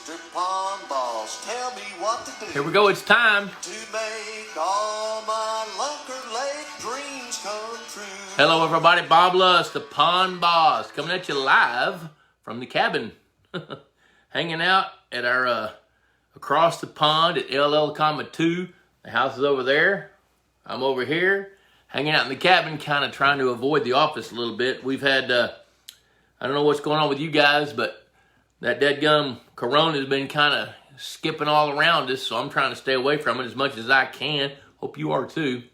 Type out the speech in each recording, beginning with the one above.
Mr. Pond Boss, tell me what to do. Here we go, it's time. To make all my Lunker Lake dreams come true. Hello everybody, Bob Lusk, the Pond Boss, coming at you live from the cabin. Hanging out at our, across the pond at LL,2. The house is over there. I'm over here, hanging out in the cabin, kind of trying to avoid the office a little bit. We've had, I don't know what's going on with you guys, but that dadgum corona has been kind of skipping all around us, so I'm trying to stay away from it as much as I can. Hope you are too.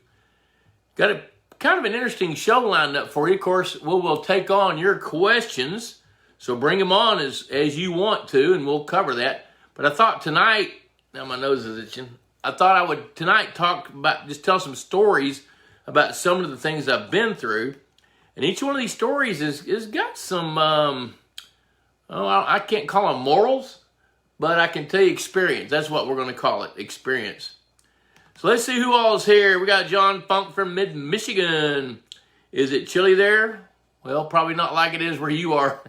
Got a kind of an interesting show lined up for you. Of course, we'll take on your questions, so bring them on as you want to, and we'll cover that. But I thought tonight, now my nose is itching, I thought I would tonight talk about, just tell some stories about some of the things I've been through. And each one of these stories is got some, I can't call them morals, but I can tell you experience. That's what we're going to call it, experience. So let's see who all is here. We got John Funk from mid-Michigan. Is it chilly there? Well, probably not like it is where you are.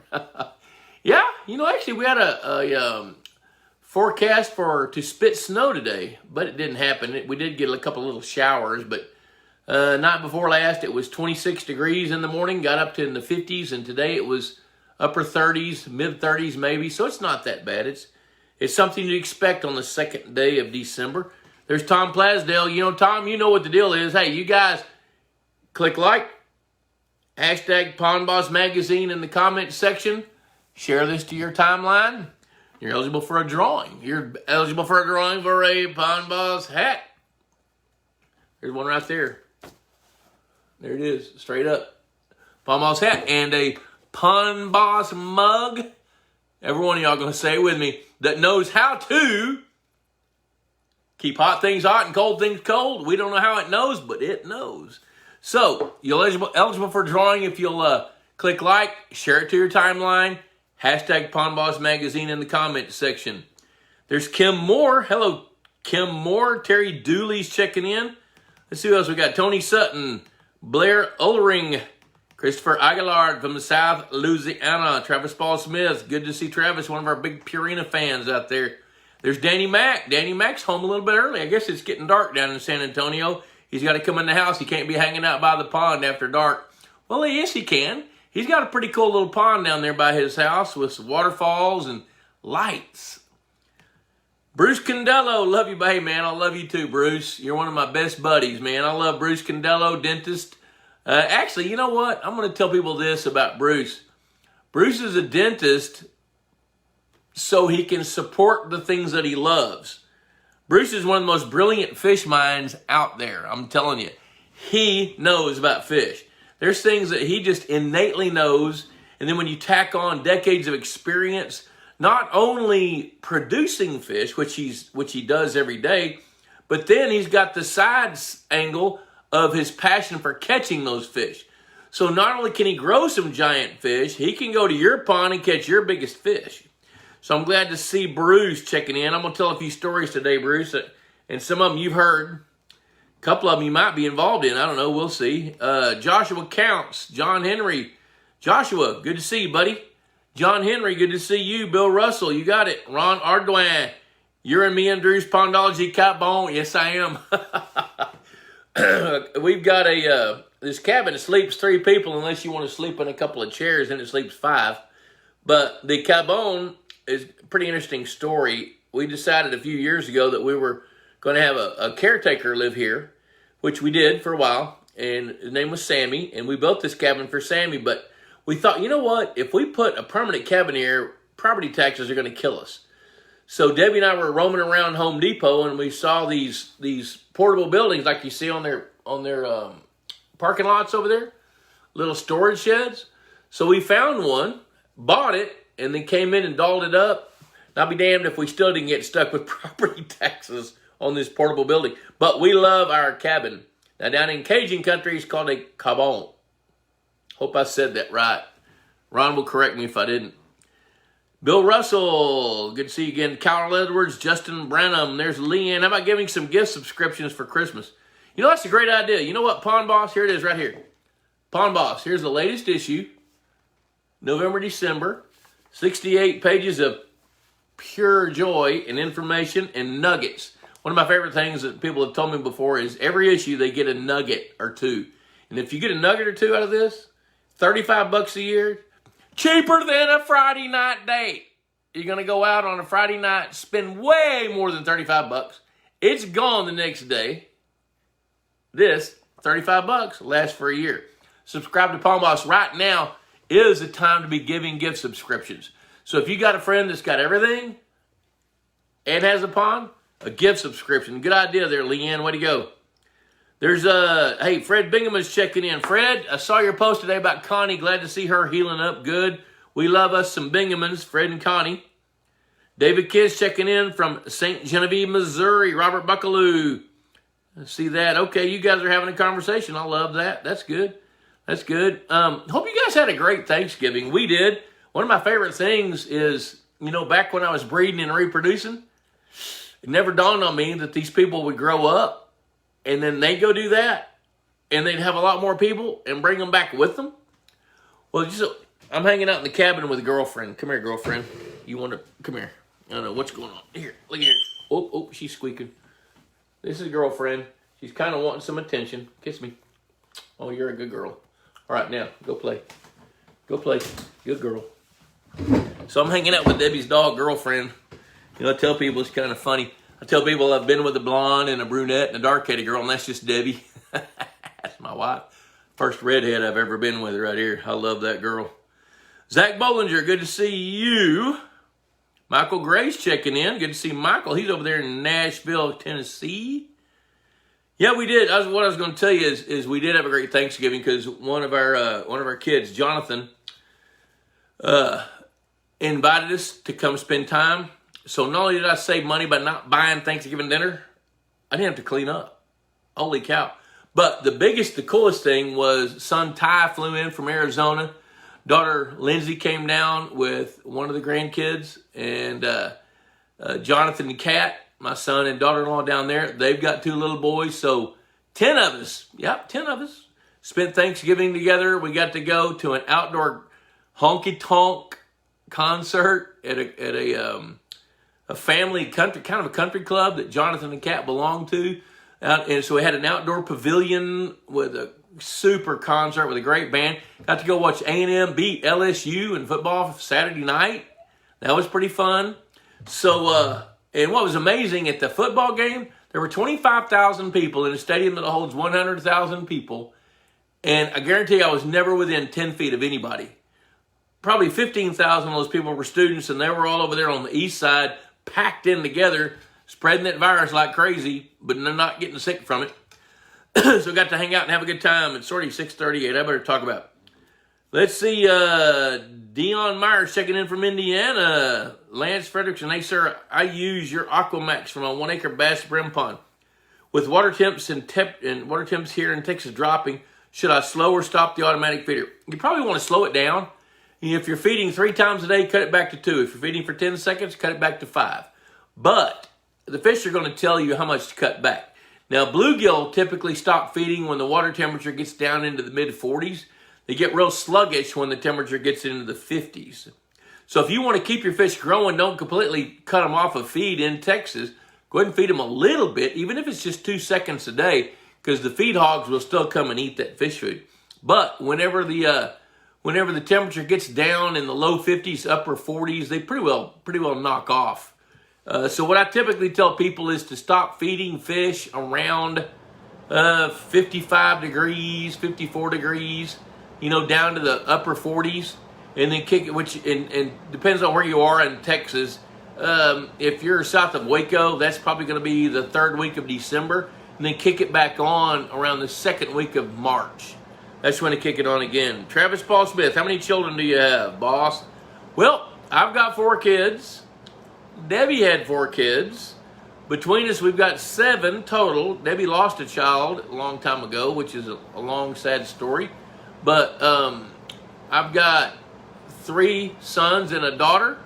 Yeah, you know, actually we had a forecast to spit snow today, but it didn't happen. We did get a couple little showers, but night before last it was 26 degrees in the morning, got up to in the 50s, and today it was upper 30s, mid 30s maybe, so it's not that bad. It's something to expect on the second day of December. There's Tom Plasdale. You know, Tom, you know what the deal is. Hey, you guys, click like, hashtag Pond Boss Magazine in the comment section, share this to your timeline. You're eligible for a drawing. You're eligible for a drawing for a Pond Boss hat. There's one right there. There it is, straight up. Pond Boss hat and a Pond Boss mug. Every one of y'all going to say with me that knows how to keep hot things hot and cold things cold. We don't know how it knows, but it knows. So, you're eligible for a drawing if you'll click like, share it to your timeline, hashtag Pond Boss Magazine in the comment section. There's Kim Moore. Hello, Kim Moore. Terry Dooley's checking in. Let's see who else we got. Tony Sutton, Blair Ullring, Christopher Aguilar from the South Louisiana, Travis Paul Smith. Good to see Travis, one of our big Purina fans out there. There's Danny Mack. Danny Mack's home a little bit early. I guess it's getting dark down in San Antonio. He's got to come in the house. He can't be hanging out by the pond after dark. Well, yes, he can. He's got a pretty cool little pond down there by his house with some waterfalls and lights. Bruce Condello, love you, hey man. I love you too, Bruce. You're one of my best buddies, man. I love Bruce Condello, dentist. Actually, you know what? I'm going to tell people this about Bruce. Bruce is a dentist so he can support the things that he loves. Bruce is one of the most brilliant fish minds out there. I'm telling you. He knows about fish. There's things that he just innately knows, and then when you tack on decades of experience, not only producing fish, which he does every day, but then he's got the side angle of his passion for catching those fish. So not only can he grow some giant fish, he can go to your pond and catch your biggest fish. So I'm glad to see Bruce checking in. I'm going to tell a few stories today, Bruce, and some of them you've heard. A couple of them you might be involved in. I don't know. We'll see. Joshua Counts. John Henry. Joshua, good to see you, buddy. John Henry, good to see you. Bill Russell, you got it. Ron Ardoin, you're in me and Drew's Pondology Capbone. Yes, I am. We've got this cabin that sleeps 3 people, unless you want to sleep in a couple of chairs, and it sleeps 5. But the Cabone is a pretty interesting story. We decided a few years ago that we were going to have a caretaker live here, which we did for a while, and his name was Sammy, and we built this cabin for Sammy, but we thought, you know what, if we put a permanent cabin here, property taxes are going to kill us. So Debbie and I were roaming around Home Depot, and we saw these portable buildings like you see on their parking lots over there, little storage sheds. So we found one, bought it, and then came in and dolled it up. And I'll be damned if we still didn't get stuck with property taxes on this portable building. But we love our cabin. Now down in Cajun country, it's called a cabane. Hope I said that right. Ron will correct me if I didn't. Bill Russell, good to see you again. Carol Edwards, Justin Branham, there's Leanne. How about giving some gift subscriptions for Christmas? You know, that's a great idea. You know what, Pond Boss? Here it is right here. Pond Boss, here's the latest issue. November, December. 68 pages of pure joy and information and nuggets. One of my favorite things that people have told me before is every issue they get a nugget or two. And if you get a nugget or two out of this, $35 a year, cheaper than a Friday night date. You're going to go out on a Friday night, spend way more than $35. It's gone the next day. This, $35, lasts for a year. Subscribe to Pawn Boss right now is the time to be giving gift subscriptions. So if you got a friend that's got everything and has a pawn, a gift subscription. Good idea there, Leanne. Way to go. There's hey, Fred Bingham is checking in. Fred, I saw your post today about Connie. Glad to see her healing up good. We love us some Binghamans, Fred and Connie. David Kiss checking in from St. Genevieve, Missouri. Robert Buckaloo. See that? Okay, you guys are having a conversation. I love that. That's good. That's good. Hope you guys had a great Thanksgiving. We did. One of my favorite things is, back when I was breeding and reproducing, it never dawned on me that these people would grow up and then they'd go do that and they'd have a lot more people and bring them back with them. Well, I'm hanging out in the cabin with a girlfriend. Come here, girlfriend. You want to come here? I don't know what's going on. Here, look here. Oh, she's squeaking. This is a girlfriend. She's kind of wanting some attention. Kiss me. Oh, you're a good girl. All right, now, go play. Go play. Good girl. So I'm hanging out with Debbie's dog girlfriend. I tell people it's kind of funny. I tell people I've been with a blonde and a brunette and a dark-headed girl, and that's just Debbie. That's my wife. First redhead I've ever been with right here. I love that girl. Zach Bollinger, good to see you. Michael Gray's checking in. Good to see Michael. He's over there in Nashville, Tennessee. Yeah, we did. What I was going to tell you is we did have a great Thanksgiving because one of our kids, Jonathan, invited us to come spend time. So not only did I save money by not buying Thanksgiving dinner, I didn't have to clean up. Holy cow. But the coolest thing was son Ty flew in from Arizona. Daughter Lindsay came down with one of the grandkids. And Jonathan and Kat, my son and daughter-in-law down there, they've got 2 little boys. So 10 of us, 10 of us, spent Thanksgiving together. We got to go to an outdoor honky-tonk concert at a family country, kind of a country club that Jonathan and Kat belonged to. And so we had an outdoor pavilion with a super concert with a great band. Got to go watch A&M beat LSU in football Saturday night. That was pretty fun. So, and what was amazing at the football game, there were 25,000 people in a stadium that holds 100,000 people. And I guarantee I was never within 10 feet of anybody. Probably 15,000 of those people were students, and they were all over there on the east side, packed in together, spreading that virus like crazy, but not getting sick from it. So got to hang out and have a good time. It's already 6:38. I better talk about it. Let's see. Dion Myers checking in from Indiana. Lance Frederickson. Hey, sir, I use your Aquamax from a 1-acre bass brim pond. With water temps and water temps here in Texas dropping, should I slow or stop the automatic feeder? You probably want to slow it down. If you're feeding 3 times a day, cut it back to 2. If you're feeding for 10 seconds, cut it back to 5. But the fish are going to tell you how much to cut back. Now, bluegill typically stop feeding when the water temperature gets down into the mid-40s. They get real sluggish when the temperature gets into the 50s. So if you want to keep your fish growing, don't completely cut them off of feed in Texas. Go ahead and feed them a little bit, even if it's just 2 seconds a day, because the feed hogs will still come and eat that fish food. But whenever the temperature gets down in the low 50s, upper 40s, they pretty well knock off. So what I typically tell people is to stop feeding fish around 55 degrees, 54 degrees, down to the upper 40s, and then kick it, which and depends on where you are in Texas. If you're south of Waco, that's probably going to be the 3rd week of December, and then kick it back on around the 2nd week of March. That's when to kick it on again. Travis Paul Smith, how many children do you have, boss? Well, I've got 4 kids. Debbie had 4 kids. Between us, we've got 7 total. Debbie lost a child a long time ago, which is a long, sad story. But I've got 3 sons and a daughter.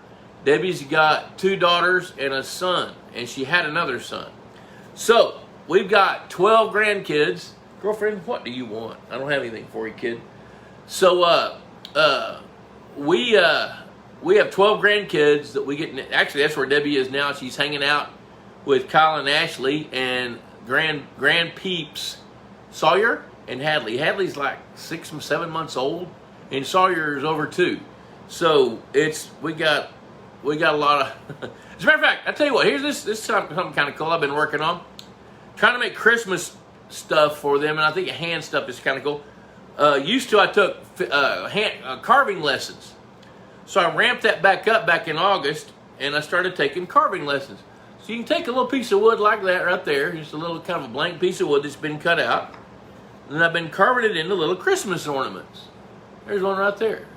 Debbie's got 2 daughters and a son, and she had another son. So we've got 12 grandkids. Girlfriend, what do you want? I don't have anything for you, kid. So we we have 12 grandkids that we get. Actually, that's where Debbie is now. She's hanging out with Kyle and Ashley and grand peeps Sawyer and Hadley. Hadley's like 6 or 7 months old, and Sawyer is over 2. So we got a lot of. As a matter of fact, I tell you what. Here's this something kind of cool I've been working on. Trying to make Christmas stuff for them, and I think hand stuff is kind of cool. I took carving lessons. So I ramped that back up back in August, and I started taking carving lessons. So you can take a little piece of wood like that right there, just a little kind of a blank piece of wood that's been cut out, and I've been carving it into little Christmas ornaments. There's one right there.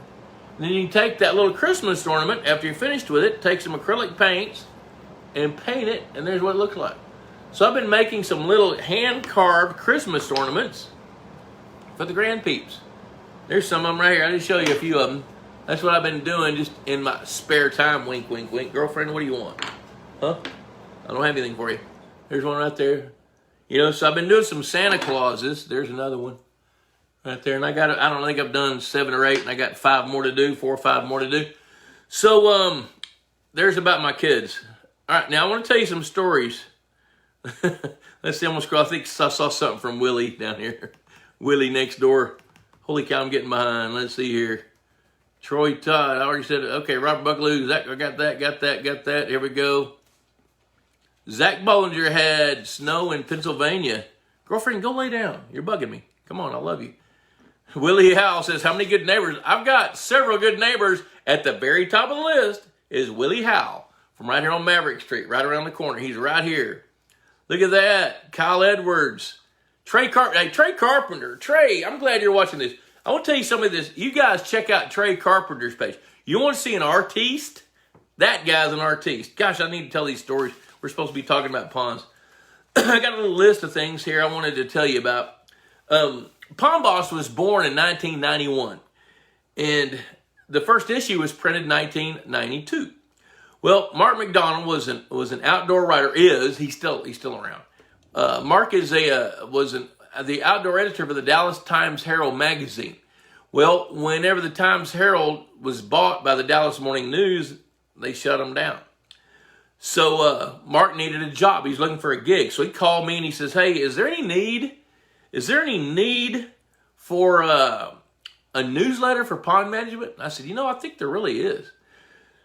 And then you can take that little Christmas ornament, after you're finished with it, take some acrylic paints and paint it, and there's what it looks like. So I've been making some little hand-carved Christmas ornaments for the grand peeps. There's some of them right here. I'll just show you a few of them. That's what I've been doing just in my spare time. Wink, wink, wink. Girlfriend, what do you want? Huh? I don't have anything for you. There's one right there. So I've been doing some Santa Clauses. There's another one right there. And I don't think I've done 7 or 8, and I got 4 or 5 more to do. So, there's about my kids. All right, now I want to tell you some stories. Let's see, I'm going to scroll. I think I saw something from Willie down here. Willie next door. Holy cow, I'm getting behind. Let's see here. Troy Todd, I already said it. Okay, Robert Buckaloo, Zach, I got that. Here we go. Zach Bollinger had snow in Pennsylvania. Girlfriend, go lay down. You're bugging me. Come on, I love you. Willie Howell says, how many good neighbors? I've got several good neighbors. At the very top of the list is Willie Howell from right here on Maverick Street, right around the corner. He's right here. Look at that. Kyle Edwards. Trey Carpenter. Trey, I'm glad you're watching this. I want to tell you some of this. You guys check out Trey Carpenter's page. You want to see an artiste? That guy's an artiste. Gosh, I need to tell these stories. We're supposed to be talking about ponds. I got a little list of things here I wanted to tell you about. Pond Boss was born in 1991. And the first issue was printed in 1992. Well, Mark McDonald was an outdoor writer. He's still around. Mark was the outdoor editor for the Dallas Times Herald magazine. Well, whenever the Times Herald was bought by the Dallas Morning News, they shut him down. So Mark needed a job. He's looking for a gig. So he called me and he says, "Hey, is there any need for a newsletter for pond management?" And I said, I think there really is.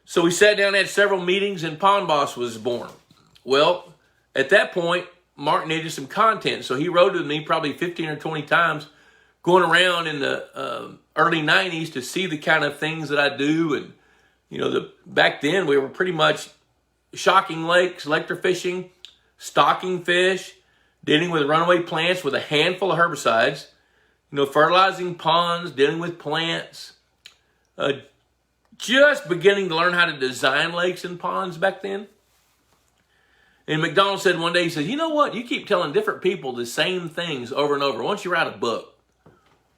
So we sat down, had several meetings, and Pond Boss was born. Well, at that point, Mark needed some content. So he wrote to me probably 15 or 20 times going around in the early 90s to see the kind of things that I do. And, back then we were pretty much shocking lakes, electrofishing, stocking fish, dealing with runaway plants with a handful of herbicides, fertilizing ponds, dealing with plants, just beginning to learn how to design lakes and ponds back then. And McDonald said one day, he said, "You know what? You keep telling different people the same things over and over. Why don't you write a book?"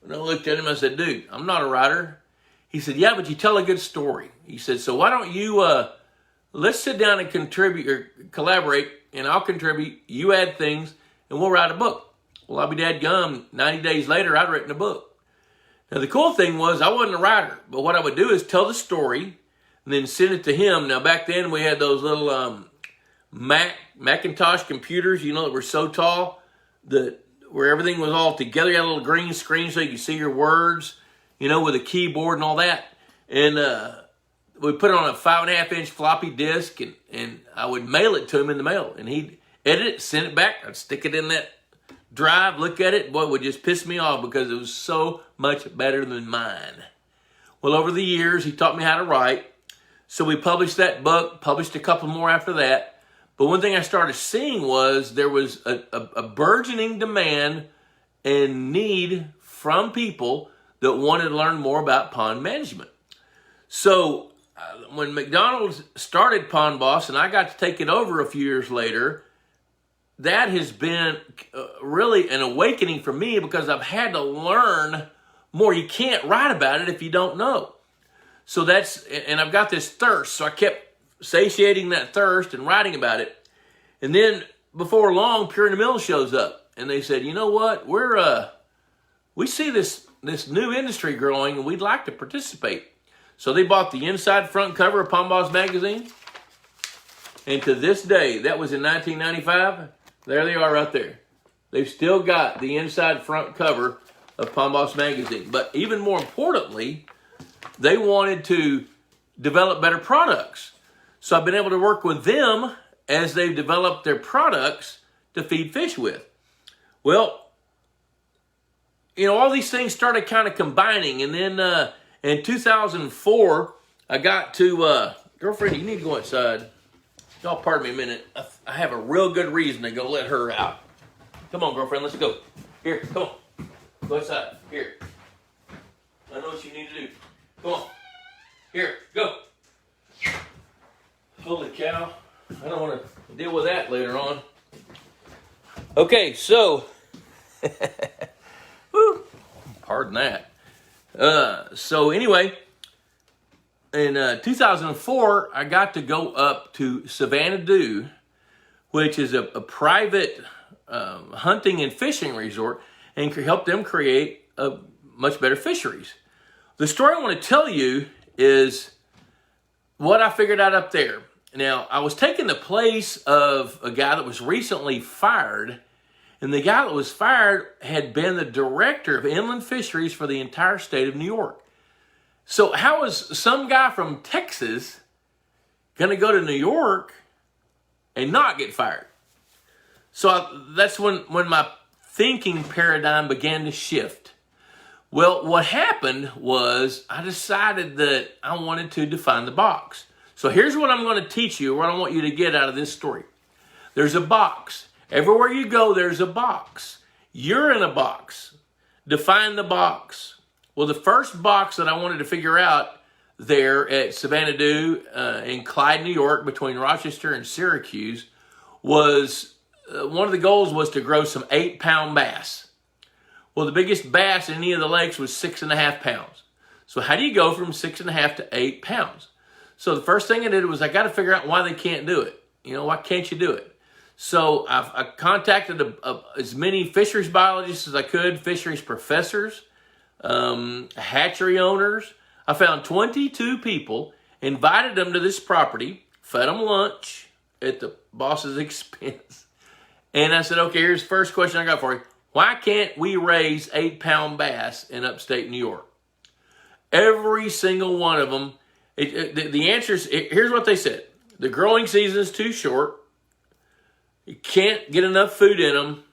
And I looked at him and I said, "Dude, I'm not a writer." He said, "Yeah, but you tell a good story." He said, "So why don't you, let's sit down and contribute or collaborate, and I'll contribute, you add things, and we'll write a book." Well, I'll be dadgum. 90 days later, I'd written a book. Now, the cool thing was I wasn't a writer, but what I would do is tell the story and then send it to him. Now, back then, we had those little Macintosh computers, that were so tall that where everything was all together. You had a little green screen so you could see your words, with a keyboard and all that. And we put it on a 5.5-inch floppy disk, and I would mail it to him in the mail. And he'd edit it, send it back. I'd stick it in that drive, look at it. Boy, it would just piss me off because it was so much better than mine. Well, over the years, he taught me how to write. So we published that book, published a couple more after that. But one thing I started seeing was there was a burgeoning demand and need from people that wanted to learn more about pond management. So when McDonald's started Pond Boss and I got to take it over a few years later, that has been really an awakening for me because I've had to learn more. You can't write about it if you don't know. So and I've got this thirst. So I kept satiating that thirst and writing about it. And then before long, Pure in the Mill shows up. And they said, "You know what? We see this new industry growing and we'd like to participate." So they bought the inside front cover of Pond Boss magazine. And to this day, that was in 1995, there they are right there. They've still got the inside front cover of Pond Boss magazine. But even more importantly, they wanted to develop better products. So I've been able to work with them as they've developed their products to feed fish with. Well, you know, all these things started kind of combining. And then in 2004, I got to, girlfriend, you need to go outside. Y'all pardon me a minute. I have a real good reason to go let her out. Come on, girlfriend, let's go. Here, come on. Go outside. Here. I know what you need to do. Come on. Here, go. Holy cow. I don't want to deal with that later on. Okay, so. Woo, pardon that. So anyway, in 2004, I got to go up to Savannah, which is a private hunting and fishing resort, and help them create a much better fisheries. The story I want to tell you is what I figured out up there. Now, I was taking the place of a guy that was recently fired, and the guy that was fired had been the director of inland fisheries for the entire state of New York. So how is some guy from Texas going to go to New York and not get fired? So that's when my thinking paradigm began to shift. Well, what happened was I decided that I wanted to define the box. So here's what I'm going to teach you, what I want you to get out of this story. There's a box. Everywhere you go, there's a box. You're in a box. Define the box. Well, the first box that I wanted to figure out there at Savannah in Clyde, New York, between Rochester and Syracuse, was one of the goals was to grow some 8-pound bass. Well, the biggest bass in any of the lakes was 6.5 pounds. So how do you go from 6.5 to 8 pounds? So the first thing I did was I got to figure out why they can't do it. You know, why can't you do it? So I contacted as many fisheries biologists as I could, fisheries professors, hatchery owners. I found 22 people, invited them to this property, fed them lunch at the boss's expense. And I said, okay, here's the first question I got for you. Why can't we raise 8-pound bass in upstate New York? Every single one of them, the answers, here's what they said. The growing season is too short. You can't get enough food in them,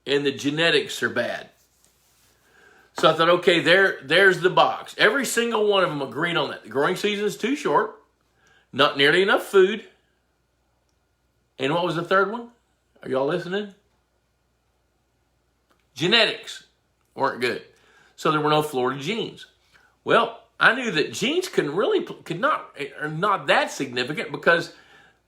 and the genetics are bad. So I thought, okay, there's the box. Every single one of them agreed on that. The growing season is too short, not nearly enough food. And what was the third one? Are y'all listening? Genetics weren't good. So there were no Florida genes. Well, I knew that genes are not that significant because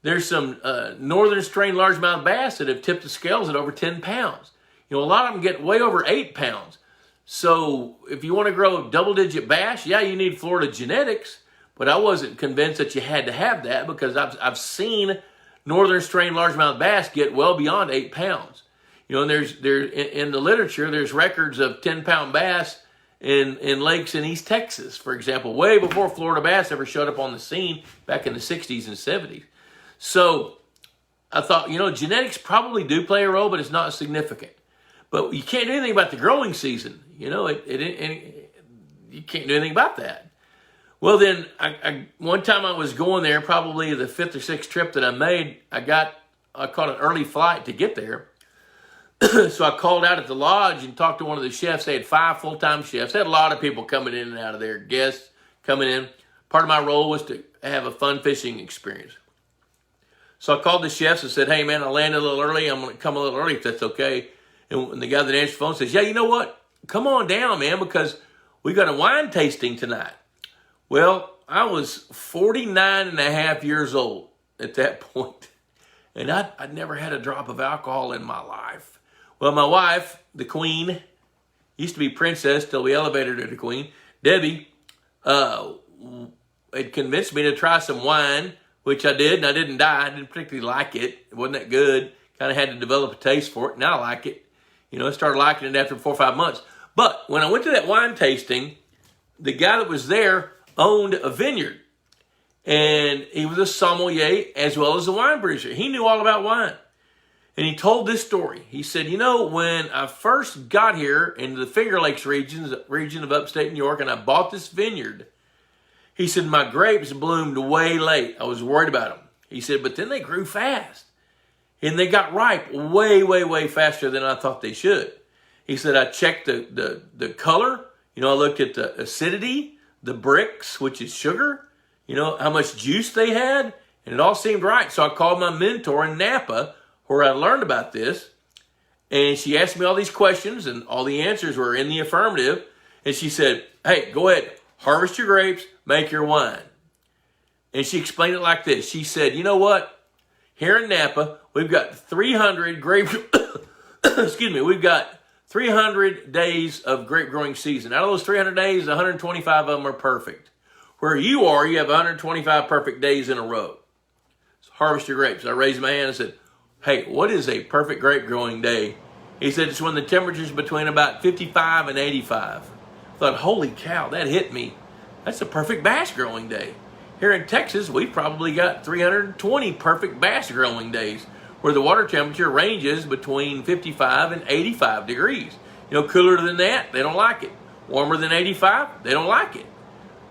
there's some northern strain largemouth bass that have tipped the scales at over 10 pounds. You know, a lot of them get way over 8 pounds. So if you want to grow double-digit bass, yeah, you need Florida genetics, but I wasn't convinced that you had to have that because I've seen northern strain largemouth bass get well beyond 8 pounds. You know, and in the literature, there's records of 10-pound bass in lakes in East Texas, for example, way before Florida bass ever showed up on the scene back in the 60s and 70s. So I thought, you know, genetics probably do play a role, but it's not significant. But you can't do anything about the growing season. You know, you can't do anything about that. Well, then, one time I was going there, probably the 5th or 6th trip that I made, I caught an early flight to get there. So I called out at the lodge and talked to one of the chefs. They had 5 full-time chefs. They had a lot of people coming in and out of there, guests coming in. Part of my role was to have a fun fishing experience. So I called the chefs and said, hey, man, I landed a little early. I'm going to come a little early if that's okay. And the guy that answered the phone says, yeah, you know what? Come on down, man, because we got a wine tasting tonight. Well, I was 49 and a half years old at that point, and I'd never had a drop of alcohol in my life. Well, my wife, the queen, used to be princess till we elevated her to queen, Debbie, had convinced me to try some wine, which I did, and I didn't die. I didn't particularly like it. It wasn't that good. Kind of had to develop a taste for it. Now I like it. You know, I started liking it after 4 or 5 months. But when I went to that wine tasting, the guy that was there owned a vineyard. And he was a sommelier as well as a wine producer. He knew all about wine. And he told this story. He said, when I first got here into the Finger Lakes region of upstate New York, and I bought this vineyard, he said, my grapes bloomed way late. I was worried about them. He said, but then they grew fast. And they got ripe way, way, way faster than I thought they should. He said, I checked the color. I looked at the acidity, the bricks, which is sugar, how much juice they had, and it all seemed right. So I called my mentor in Napa, where I learned about this, and she asked me all these questions, and all the answers were in the affirmative. And she said, hey, go ahead, harvest your grapes, make your wine. And she explained it like this. She said, you know what? Here in Napa, we've got 300 grape, we've got 300 days of grape growing season. Out of those 300 days, 125 of them are perfect. Where you are, you have 125 perfect days in a row. So harvest your grapes. I raised my hand and said, hey, what is a perfect grape growing day? He said it's when the temperature's between about 55 and 85. I thought, holy cow, that hit me. That's a perfect bass growing day. Here in Texas, we've probably got 320 perfect bass growing days where the water temperature ranges between 55 and 85 degrees. Cooler than that, they don't like it. Warmer than 85, they don't like it.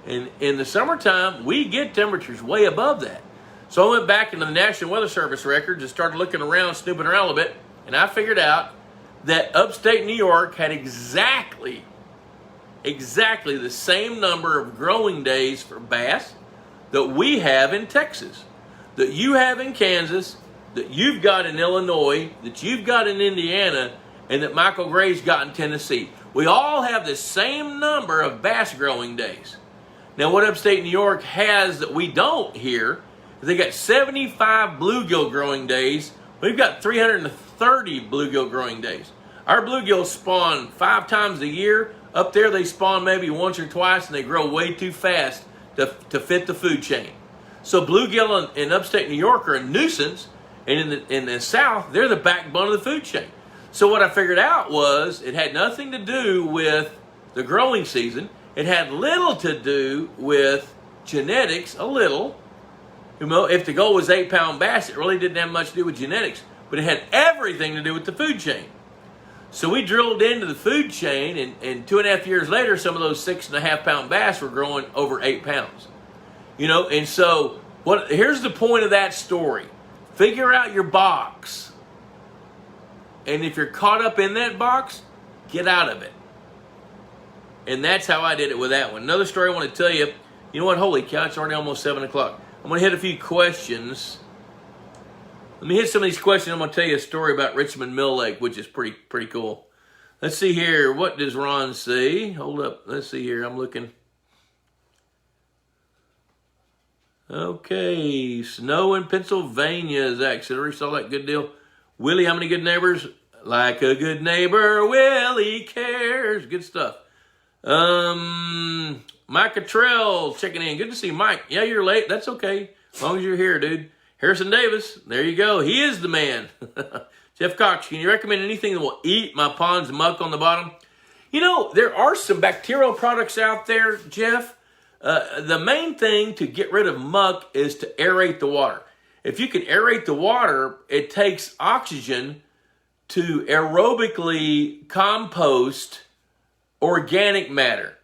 And in the summertime, we get temperatures way above that. So I went back into the National Weather Service records and started looking around, snooping around a little bit, and I figured out that upstate New York had exactly the same number of growing days for bass that we have in Texas, that you have in Kansas, that you've got in Illinois, that you've got in Indiana, and that Michael Gray's got in Tennessee. We all have the same number of bass growing days. Now, what upstate New York has that we don't here, is they got 75 bluegill growing days. We've got 330 bluegill growing days. Our bluegills spawn 5 times a year. Up there, they spawn maybe once or twice, and they grow way too fast to fit the food chain. So bluegill in upstate New York are a nuisance, and in the South, they're the backbone of the food chain. So what I figured out was it had nothing to do with the growing season. It had little to do with genetics, a little. If the goal was 8-pound bass, it really didn't have much to do with genetics, but it had everything to do with the food chain. So we drilled into the food chain, and 2.5 years later, some of those 6.5-pound bass were growing over 8 pounds. And so here's the point of that story. Figure out your box. And if you're caught up in that box, get out of it. And that's how I did it with that one. Another story I want to tell you. You know what? Holy cow, it's already almost 7 o'clock. I'm going to hit a few questions. Let me hit some of these questions. I'm going to tell you a story about Richmond Mill Lake, which is pretty cool. Let's see here. What does Ron say? Hold up. Let's see here. I'm looking. Okay. Snow in Pennsylvania, Zach. So I saw that good deal. Willie, how many good neighbors? Like a good neighbor, Willie cares. Good stuff. Mike Cottrell checking in. Good to see Mike. Yeah, you're late. That's okay. As long as you're here, dude. Harrison Davis. There you go. He is the man. Jeff Cox, can you recommend anything that will eat my pond's muck on the bottom? There are some bacterial products out there, Jeff. The main thing to get rid of muck is to aerate the water. If you can aerate the water, it takes oxygen to aerobically compost organic matter.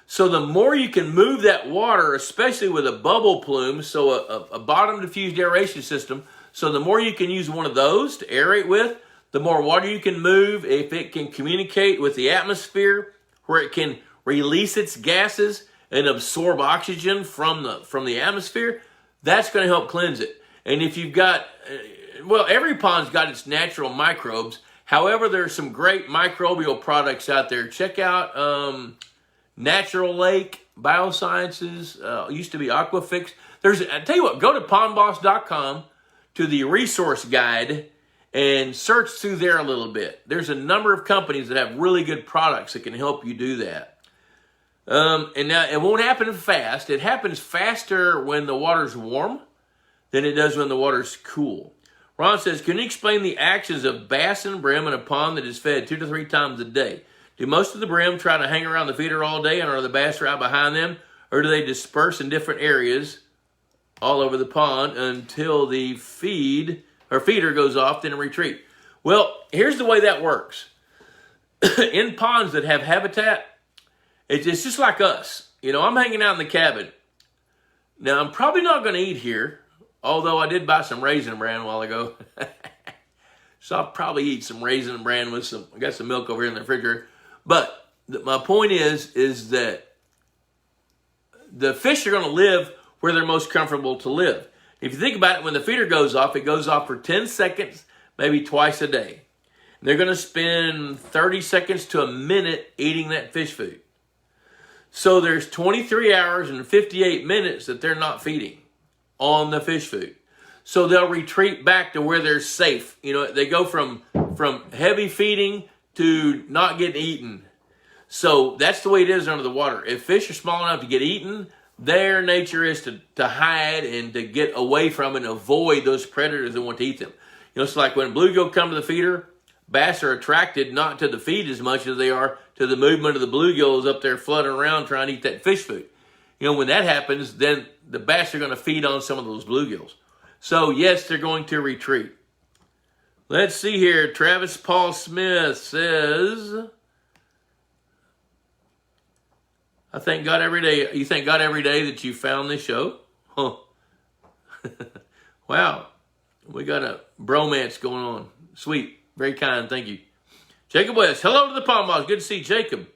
So the more you can move that water, especially with a bubble plume, so a bottom diffused aeration system, so the more you can use one of those to aerate with, the more water you can move. If it can communicate with the atmosphere, where it can release its gases and absorb oxygen from the atmosphere, that's going to help cleanse it. And if you've got, every pond's got its natural microbes. However, there's some great microbial products out there. Check out Natural Lake Biosciences. Used to be Aquafix. I tell you what, go to pondboss.com to the resource guide and search through there a little bit. There's a number of companies that have really good products that can help you do that. And now it won't happen fast. It happens faster when the water's warm than it does when the water's cool. Ron says, can you explain the actions of bass and brim in a pond that is fed 2 to 3 times a day? Do most of the brim try to hang around the feeder all day, and are the bass right behind them? or do they disperse in different areas all over the pond until the feeder goes off, then retreat? Well, here's the way that works. In ponds that have habitat, it's just like us. You know, I'm hanging out in the cabin. Now, I'm probably not going to eat here, although I did buy some Raisin Bran a while ago. So I'll probably eat some Raisin Bran with I got some milk over here in the refrigerator. But my point is that the fish are going to live where they're most comfortable to live. If you think about it, when the feeder goes off, it goes off for 10 seconds, maybe twice a day. And they're going to spend 30 seconds to a minute eating that fish food. So there's 23 hours and 58 minutes that they're not feeding on the fish food. So they'll retreat back to where they're safe. You know, they go from heavy feeding to not getting eaten. So that's the way it is under the water. If fish are small enough to get eaten, their nature is to hide and to get away from and avoid those predators that want to eat them. You know, it's like when bluegill come to the feeder, bass are attracted not to the feed as much as they are to the movement of the bluegills up there fluttering around trying to eat that fish food. You know, when that happens, then the bass are going to feed on some of those bluegills. So, yes, they're going to retreat. Let's see here. Travis Paul Smith says, I thank God every day. You thank God every day that you found this show? Huh. Wow. We got a bromance going on. Sweet. Very kind. Thank you. Jacob West. Hello to the Palm Boss. Good to see Jacob.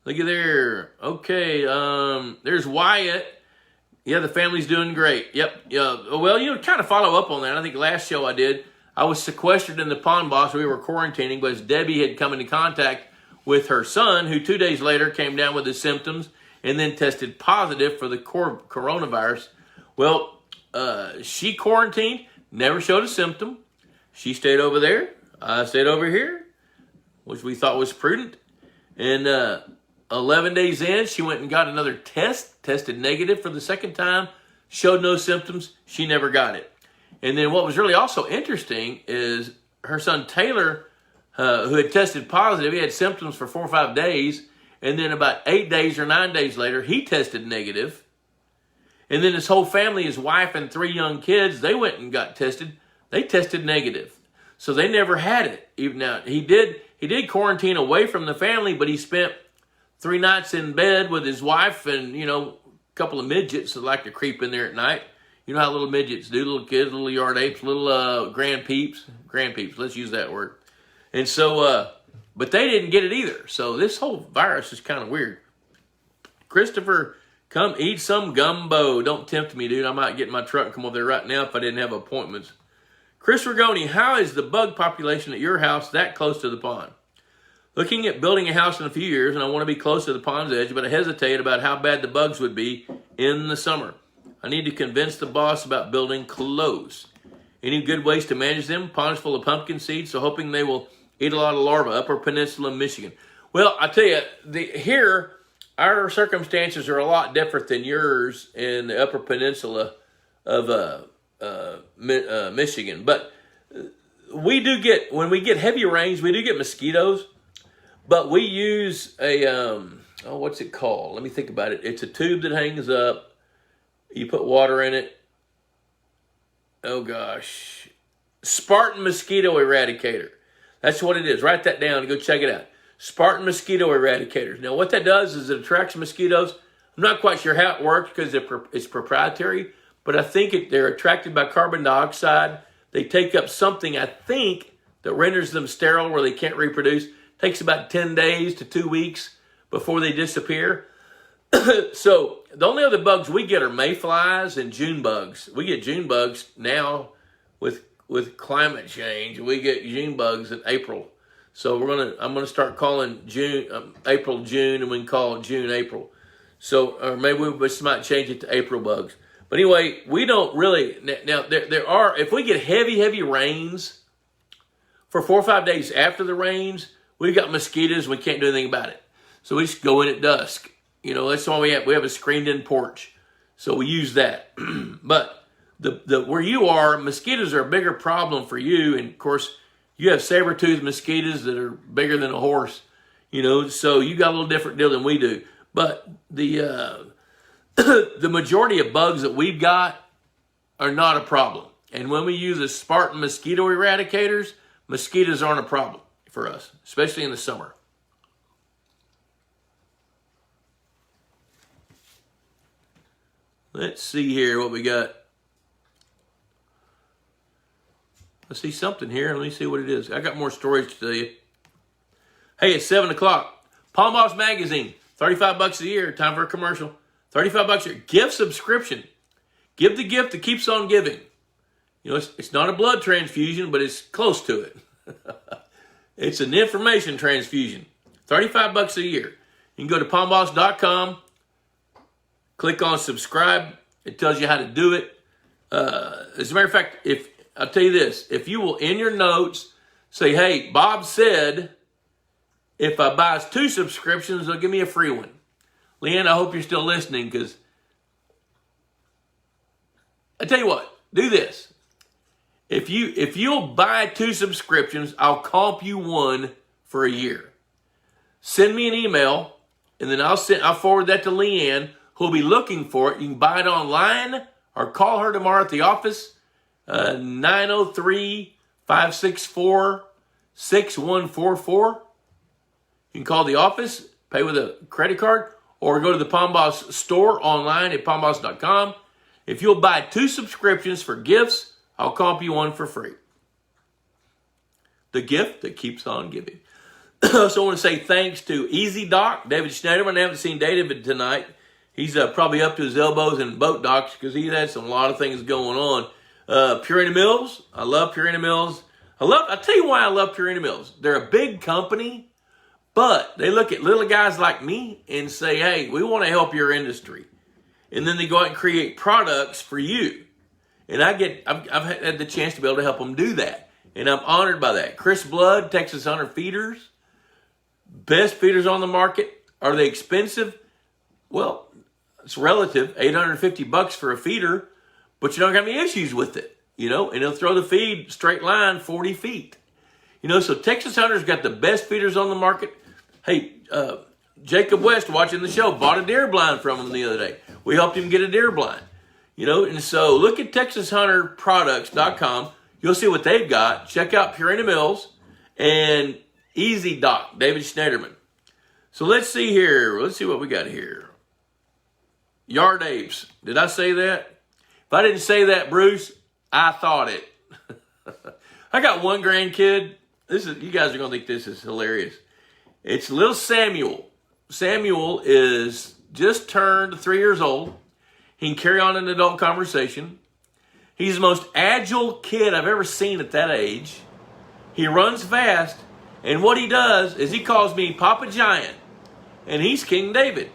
Look at there. Okay. There's Wyatt. Yeah, the family's doing great. Yep. Yeah. Well, you know, kind of follow up on that. I think last show I did, I was sequestered in the Pond Boss. We were quarantining because Debbie had come into contact with her son, who 2 days later came down with his symptoms and then tested positive for the coronavirus. Well, she quarantined, never showed a symptom. She stayed over there. I stayed over here, which we thought was prudent. And 11 days in, she went and got another test, tested negative for the second time, showed no symptoms. She never got it. And then what was really also interesting is her son Taylor, who had tested positive, he had symptoms for 4 or 5 days. And then about 8 days or 9 days later, he tested negative. And then his whole family, his wife and 3 young kids, they went and got tested. They tested negative. So they never had it. Even now, he did quarantine away from the family, but he spent 3 nights in bed with his wife and, you know, a couple of midgets that like to creep in there at night. You know how little midgets do, little kids, little yard apes, little grand peeps, let's use that word. And so, but they didn't get it either. So this whole virus is kind of weird. Christopher, come eat some gumbo. Don't tempt me, dude. I might get in my truck and come over there right now if I didn't have appointments. Chris Rigoni, how is the bug population at your house that close to the pond? Looking at building a house in a few years, and I want to be close to the pond's edge, but I hesitate about how bad the bugs would be in the summer. I need to convince the boss about building close. Any good ways to manage them? Ponds full of pumpkin seeds, so hoping they will eat a lot of larvae. Upper Peninsula, Michigan. Well, I tell you, here, our circumstances are a lot different than yours in the Upper Peninsula of Michigan. But we do get, when we get heavy rains, we do get mosquitoes. But we use a, what's it called? Let me think about it. It's a tube that hangs up. You put water in it. Oh, gosh. Spartan Mosquito Eradicator. That's what it is. Write that down and go check it out. Spartan Mosquito Eradicators. Now, what that does is it attracts mosquitoes. I'm not quite sure how it works because it's proprietary, but I think they're attracted by carbon dioxide. They take up something, I think, that renders them sterile where they can't reproduce. Takes about 10 days to 2 weeks before they disappear. So the only other bugs we get are mayflies and June bugs. We get June bugs now with climate change. We get June bugs in April. So I'm gonna start calling June April June, and we can call it June April. So or maybe we just might change it to April bugs. But anyway, we don't really now. There are, if we get heavy rains for 4 or 5 days after the rains, we've got mosquitoes. We can't do anything about it. So we just go in at dusk. You know, that's why we have a screened-in porch. So we use that. But where you are, mosquitoes are a bigger problem for you. And, of course, you have saber-toothed mosquitoes that are bigger than a horse. You know, so you got a little different deal than we do. But the the majority of bugs that we've got are not a problem. And when we use the Spartan mosquito eradicators, mosquitoes aren't a problem for us, especially in the summer. Let's see here what we got. I see something here. Let me see what it is. I got more stories to tell you. Hey, it's 7 o'clock. Palm Boss Magazine, $35 a year. Time for a commercial. $35 a year. Gift subscription. Give the gift that keeps on giving. You know, it's not a blood transfusion, but it's close to it. It's an information transfusion. $35 a year. You can go to palmboss.com, click on subscribe. It tells you how to do it. As a matter of fact, I'll tell you this, if you will, in your notes, say, hey, Bob said, if I buy 2 subscriptions, they'll give me a free one. Leanne, I hope you're still listening, because I tell you what, do this. If you'll buy 2 subscriptions, I'll comp you one for a year. Send me an email, and then I'll forward that to Leanne, who'll be looking for it. You can buy it online or call her tomorrow at the office, 903-564-6144. You can call the office, pay with a credit card, or go to the Palm Boss store online at palmboss.com. If you'll buy 2 subscriptions for gifts, I'll comp you one for free. The gift that keeps on giving. So I want to say thanks to Easy Dock, David Schneiderman. I haven't seen David tonight. He's probably up to his elbows in boat docks because he's had a lot of things going on. Purina Mills. I love Purina Mills. I'll tell you why I love Purina Mills. They're a big company, but they look at little guys like me and say, hey, we want to help your industry. And then they go out and create products for you. And I've had the chance to be able to help them do that. And I'm honored by that. Chris Blood, Texas Hunter Feeders. Best feeders on the market. Are they expensive? Well, it's relative. $850 for a feeder. But you don't have any issues with it. You know, and they'll throw the feed straight line 40 feet. You know, so Texas Hunter's got the best feeders on the market. Hey, Jacob West, watching the show, bought a deer blind from him the other day. We helped him get a deer blind. You know, and so look at TexasHunterProducts.com. You'll see what they've got. Check out Purina Mills and Easy Dock, David Schneiderman. So let's see here. Let's see what we got here. Yard apes. Did I say that? If I didn't say that, Bruce, I thought it. I got one grandkid. You guys are going to think this is hilarious. It's little Samuel. Samuel is just turned 3 years old. He can carry on an adult conversation. He's the most agile kid I've ever seen at that age. He runs fast. And what he does is he calls me Papa Giant. And he's King David.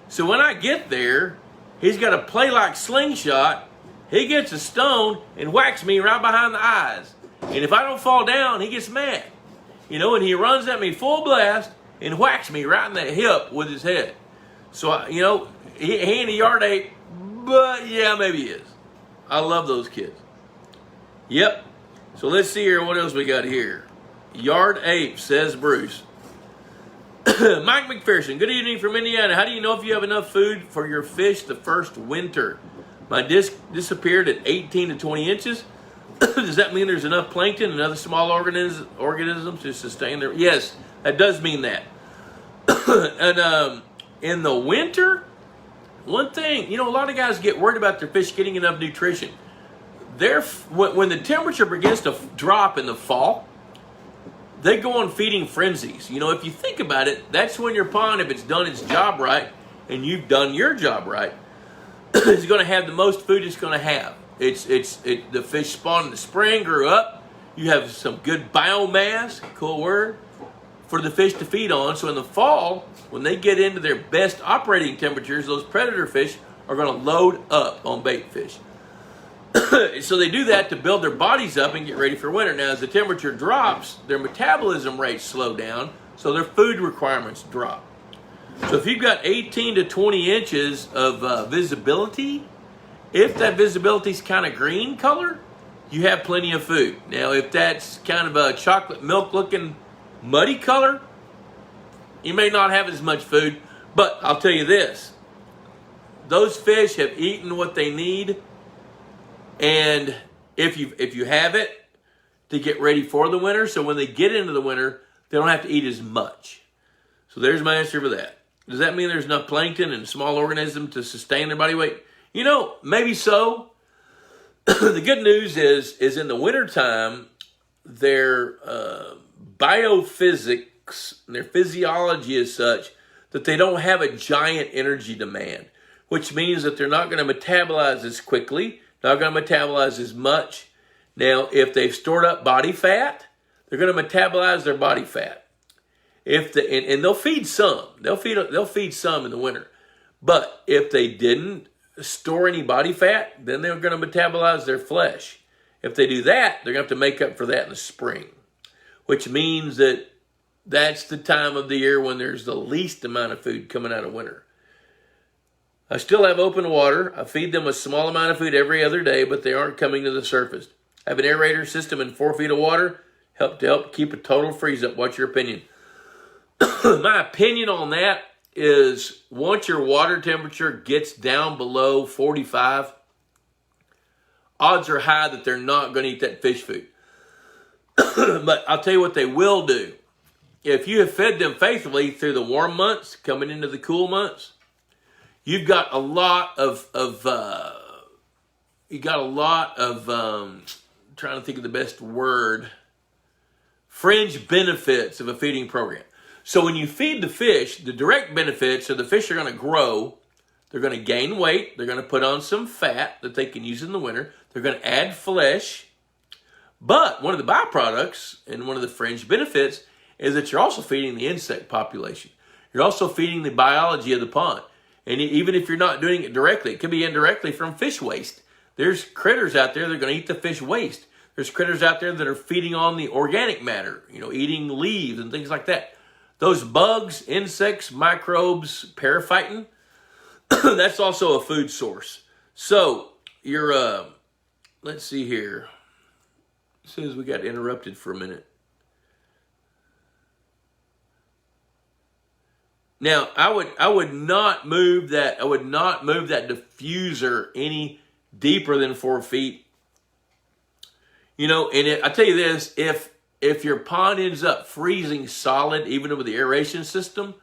So when I get there, he's got to play like Slingshot. He gets a stone and whacks me right behind the eyes. And if I don't fall down, he gets mad. You know, and he runs at me full blast and whacks me right in the hip with his head. So, you know, he ain't a yard ape, but yeah, maybe he is. I love those kids. Yep. So let's see here. What else we got here? Yard ape, says Bruce. Mike McPherson, good evening from Indiana. How do you know if you have enough food for your fish the first winter? My disc disappeared at 18 to 20 inches. Does that mean there's enough plankton and other small organisms to sustain their... Yes, that does mean that. And in the winter, one thing, you know, a lot of guys get worried about their fish getting enough nutrition. When the temperature begins to drop in the fall, they go on feeding frenzies. You know, if you think about it, that's when your pond, if it's done its job right, and you've done your job right, is going to have the most food it's going to have. The fish spawned in the spring, grew up. You have some good biomass, cool word, for the fish to feed on. So in the fall, when they get into their best operating temperatures, those predator fish are going to load up on bait fish. So they do that to build their bodies up and get ready for winter. Now, as the temperature drops, their metabolism rates slow down, so their food requirements drop. So if you've got 18 to 20 inches of visibility, if that visibility is kind of green color, you have plenty of food. Now, if that's kind of a chocolate milk looking muddy color, you may not have as much food, But I'll tell you this, those fish have eaten what they need, and if you have it, to get ready for the winter, so when they get into the winter, they don't have to eat as much. So there's my answer for that. Does that mean there's enough plankton and small organism to sustain their body weight? You know, maybe so. The good news is in the wintertime, their biophysics, their physiology is such that they don't have a giant energy demand, which means that they're not going to metabolize as quickly, not going to metabolize as much. Now, if they've stored up body fat, they're going to metabolize their body fat. And they'll feed some. They'll feed some in the winter. But if they didn't store any body fat, then they're going to metabolize their flesh. If they do that, they're going to have to make up for that in the spring, which means that that's the time of the year when there's the least amount of food coming out of winter. I still have open water. I feed them a small amount of food every other day, but they aren't coming to the surface. I have an aerator system and 4 feet of water to help keep a total freeze up. What's your opinion? My opinion on that is once your water temperature gets down below 45, odds are high that they're not going to eat that fish food. But I'll tell you what they will do. If you have fed them faithfully through the warm months, coming into the cool months, you've got a lot of trying to think of the best word, fringe benefits of a feeding program. So when you feed the fish, the direct benefits are the fish are going to grow, they're going to gain weight, they're going to put on some fat that they can use in the winter, they're going to add flesh. But one of the byproducts and one of the fringe benefits is that you're also feeding the insect population. You're also feeding the biology of the pond. And even if you're not doing it directly, it could be indirectly from fish waste. There's critters out there that are going to eat the fish waste. There's critters out there that are feeding on the organic matter, eating leaves and things like that. Those bugs, insects, microbes, paraphyton, that's also a food source. So you're, let's see here. It says we got interrupted for a minute. Now, I would not move that diffuser any deeper than 4 feet. And I tell you this, if your pond ends up freezing solid, even with the aeration system,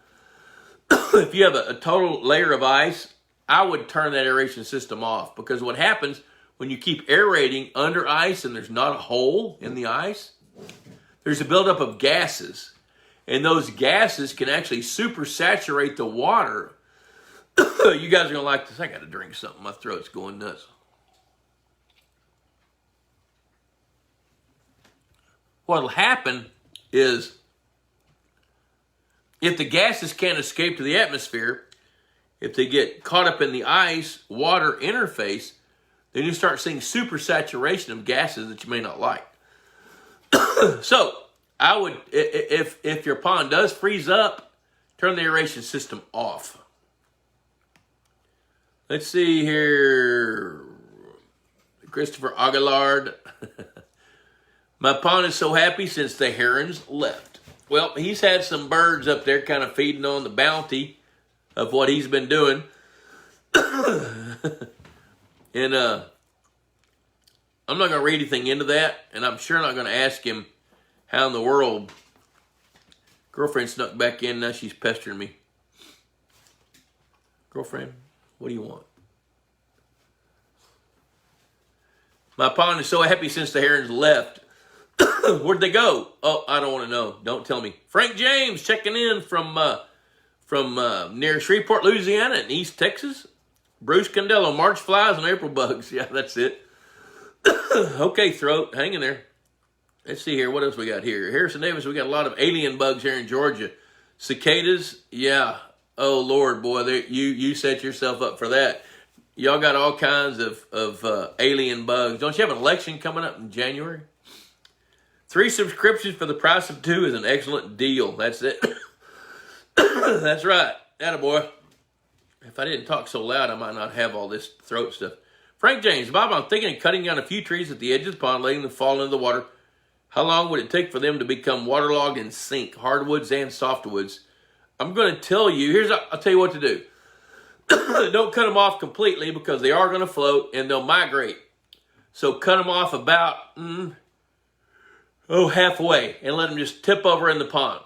if you have a total layer of ice, I would turn that aeration system off, because what happens when you keep aerating under ice and there's not a hole in the ice, there's a buildup of gases. And those gases can actually supersaturate the water. You guys are going to like this. I got to drink something. My throat's going nuts. What'll happen is if the gases can't escape to the atmosphere, if they get caught up in the ice-water interface, then you start seeing supersaturation of gases that you may not like. So, I would, if your pond does freeze up, turn the aeration system off. Let's see here. Christopher Aguilard. My pond is so happy since the herons left. Well, he's had some birds up there kind of feeding on the bounty of what he's been doing. And I'm not going to read anything into that, and I'm sure not going to ask him how in the world. Girlfriend snuck back in, now she's pestering me. Girlfriend, what do you want? My pond is so happy since the herons left. Where'd they go? Oh, I don't want to know. Don't tell me. Frank James checking in from near Shreveport, Louisiana and East Texas. Bruce Condello, March flies and April bugs. Yeah, that's it. Okay, throat, hang in there. Let's see here. What else we got here? Harrison Davis, we got a lot of alien bugs here in Georgia. Cicadas, yeah. Oh, Lord, boy, you set yourself up for that. Y'all got all kinds of alien bugs. Don't you have an election coming up in January? 3 subscriptions for the price of 2 is an excellent deal. That's it. That's right. Attaboy. If I didn't talk so loud, I might not have all this throat stuff. Frank James, Bob, I'm thinking of cutting down a few trees at the edge of the pond, letting them fall into the water. How long would it take for them to become waterlogged and sink, hardwoods and softwoods? I'm going to tell you, I'll tell you what to do. Don't cut them off completely because they are going to float and they'll migrate. So cut them off about, halfway and let them just tip over in the pond.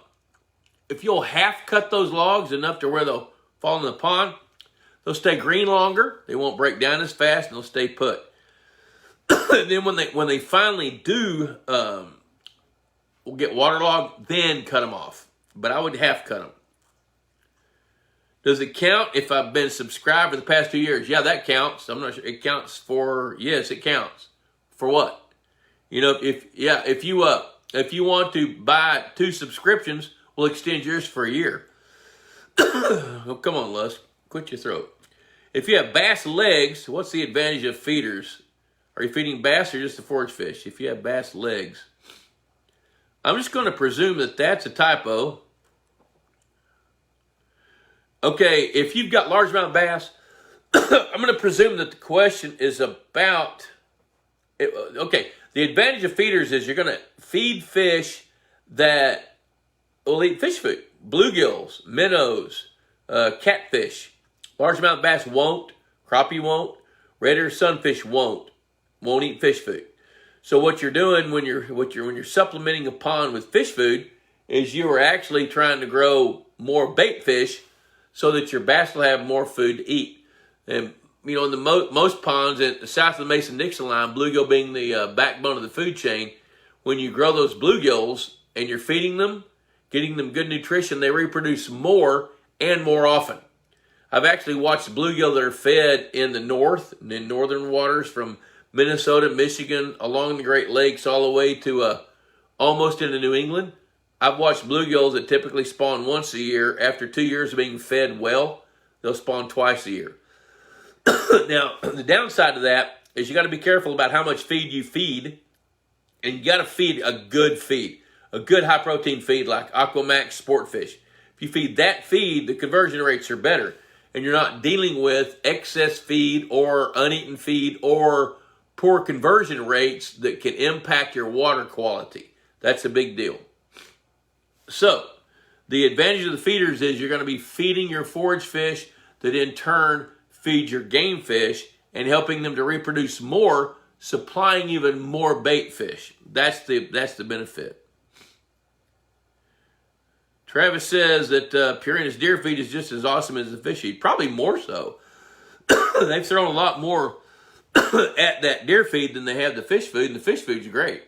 If you'll half cut those logs enough to where they'll fall in the pond, they'll stay green longer. They won't break down as fast and they'll stay put. And then when they finally do will get waterlogged, then cut them off. But I would half cut them. Does it count if I've been subscribed for the past 2 years? Yeah, that counts. I'm not sure. It counts for, yes, it counts. For what? You know, if you want to buy 2 subscriptions, we'll extend yours for a year. Oh, come on, Lusk. Quit your throat. If you have bass legs, what's the advantage of feeders? Are you feeding bass or just the forage fish? If you have bass legs. I'm just going to presume that that's a typo. Okay, if you've got large amount of bass, I'm going to presume that the question is about... Okay, the advantage of feeders is you're going to feed fish that will eat fish food. Bluegills, minnows, catfish. Large amount of bass won't. Crappie won't. Red-eared sunfish won't eat fish food. So what you're doing when you're supplementing a pond with fish food is you are actually trying to grow more bait fish so that your bass will have more food to eat. And you know, in the most ponds south of the Mason-Dixon line, bluegill being the backbone of the food chain, when you grow those bluegills and you're feeding them, getting them good nutrition, they reproduce more and more often. I've actually watched bluegill that are fed in the north, in northern waters from Minnesota, Michigan, along the Great Lakes, all the way to almost into New England. I've watched bluegills that typically spawn once a year. After 2 years of being fed well, they'll spawn twice a year. Now, the downside of that is you got to be careful about how much feed you feed, and you got to feed a good feed, a good high-protein feed like Aquamax Sportfish. If you feed that feed, the conversion rates are better, and you're not dealing with excess feed or uneaten feed or poor conversion rates that can impact your water quality. That's a big deal. So, the advantage of the feeders is you're going to be feeding your forage fish that in turn feed your game fish and helping them to reproduce more, supplying even more bait fish. That's the benefit. Travis says that Purina's deer feed is just as awesome as the fish feed. Probably more so. They've thrown a lot more at that deer feed than they have the fish food, and the fish food's great.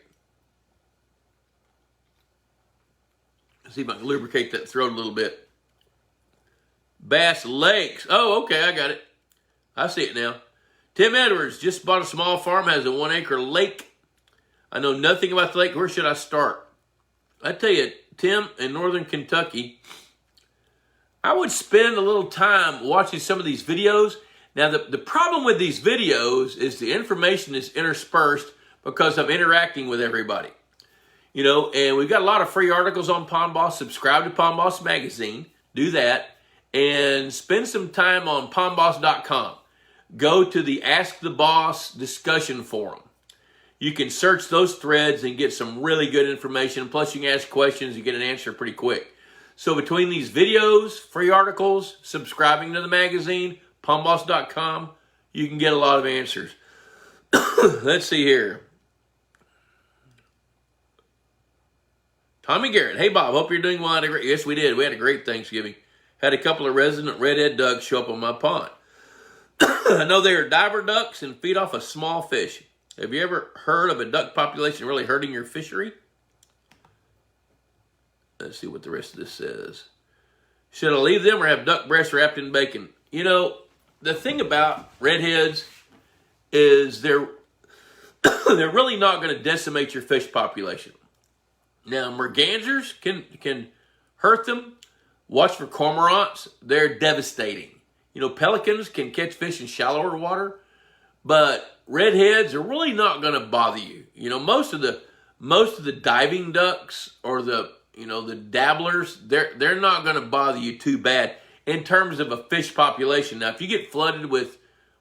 Let's see if I can lubricate that throat a little bit. Bass Lakes. Oh, okay, I got it. I see it now. Tim Edwards just bought a small farm, has a 1 acre lake. I know nothing about the lake. Where should I start? I tell you, Tim, in northern Kentucky, I would spend a little time watching some of these videos. Now, the problem with these videos is the information is interspersed because I'm interacting with everybody. You know, and we've got a lot of free articles on Pond Boss. Subscribe to Pond Boss Magazine. Do that. And spend some time on pondboss.com. Go to the Ask the Boss discussion forum. You can search those threads and get some really good information. Plus, you can ask questions and get an answer pretty quick. So between these videos, free articles, subscribing to the magazine, pondboss.com, you can get a lot of answers. Let's see here. Tommy Garrett. Hey, Bob. Hope you're doing well. Yes, we did. We had a great Thanksgiving. Had a couple of resident redhead ducks show up on my pond. I know they are diver ducks and feed off a small fish. Have you ever heard of a duck population really hurting your fishery? Let's see what the rest of this says. Should I leave them or have duck breasts wrapped in bacon? You know, the thing about redheads is they're really not going to decimate your fish population. Now, mergansers can hurt them. Watch for cormorants. They're devastating. You know, pelicans can catch fish in shallower water, but redheads are really not going to bother you. You know, most of the diving ducks or the dabblers, they're not going to bother you too bad in terms of a fish population. Now, if you get flooded with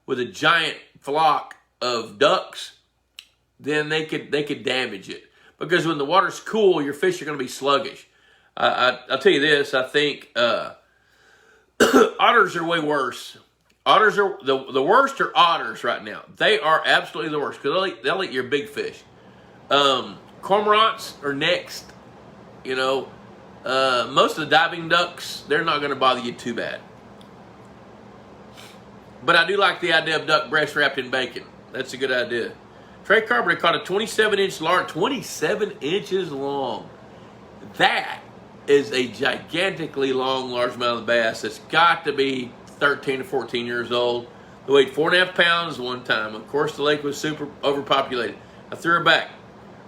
a giant flock of ducks, then they could damage it. Because when the water's cool, your fish are going to be sluggish. I'll tell you this, I think Otters are way worse. Otters are the worst are otters right now. They are absolutely the worst because they'll eat your big fish. Cormorants are next. You know, most of the diving ducks, they're not going to bother you too bad. But I do like the idea of duck breast wrapped in bacon. That's a good idea. Trey Carpenter caught a 27-inch large, 27 inches long. That is a gigantically long largemouth bass that's got to be 13 to 14 years old. They weighed 4.5 pounds one time. Of course, the lake was super overpopulated. I threw her back.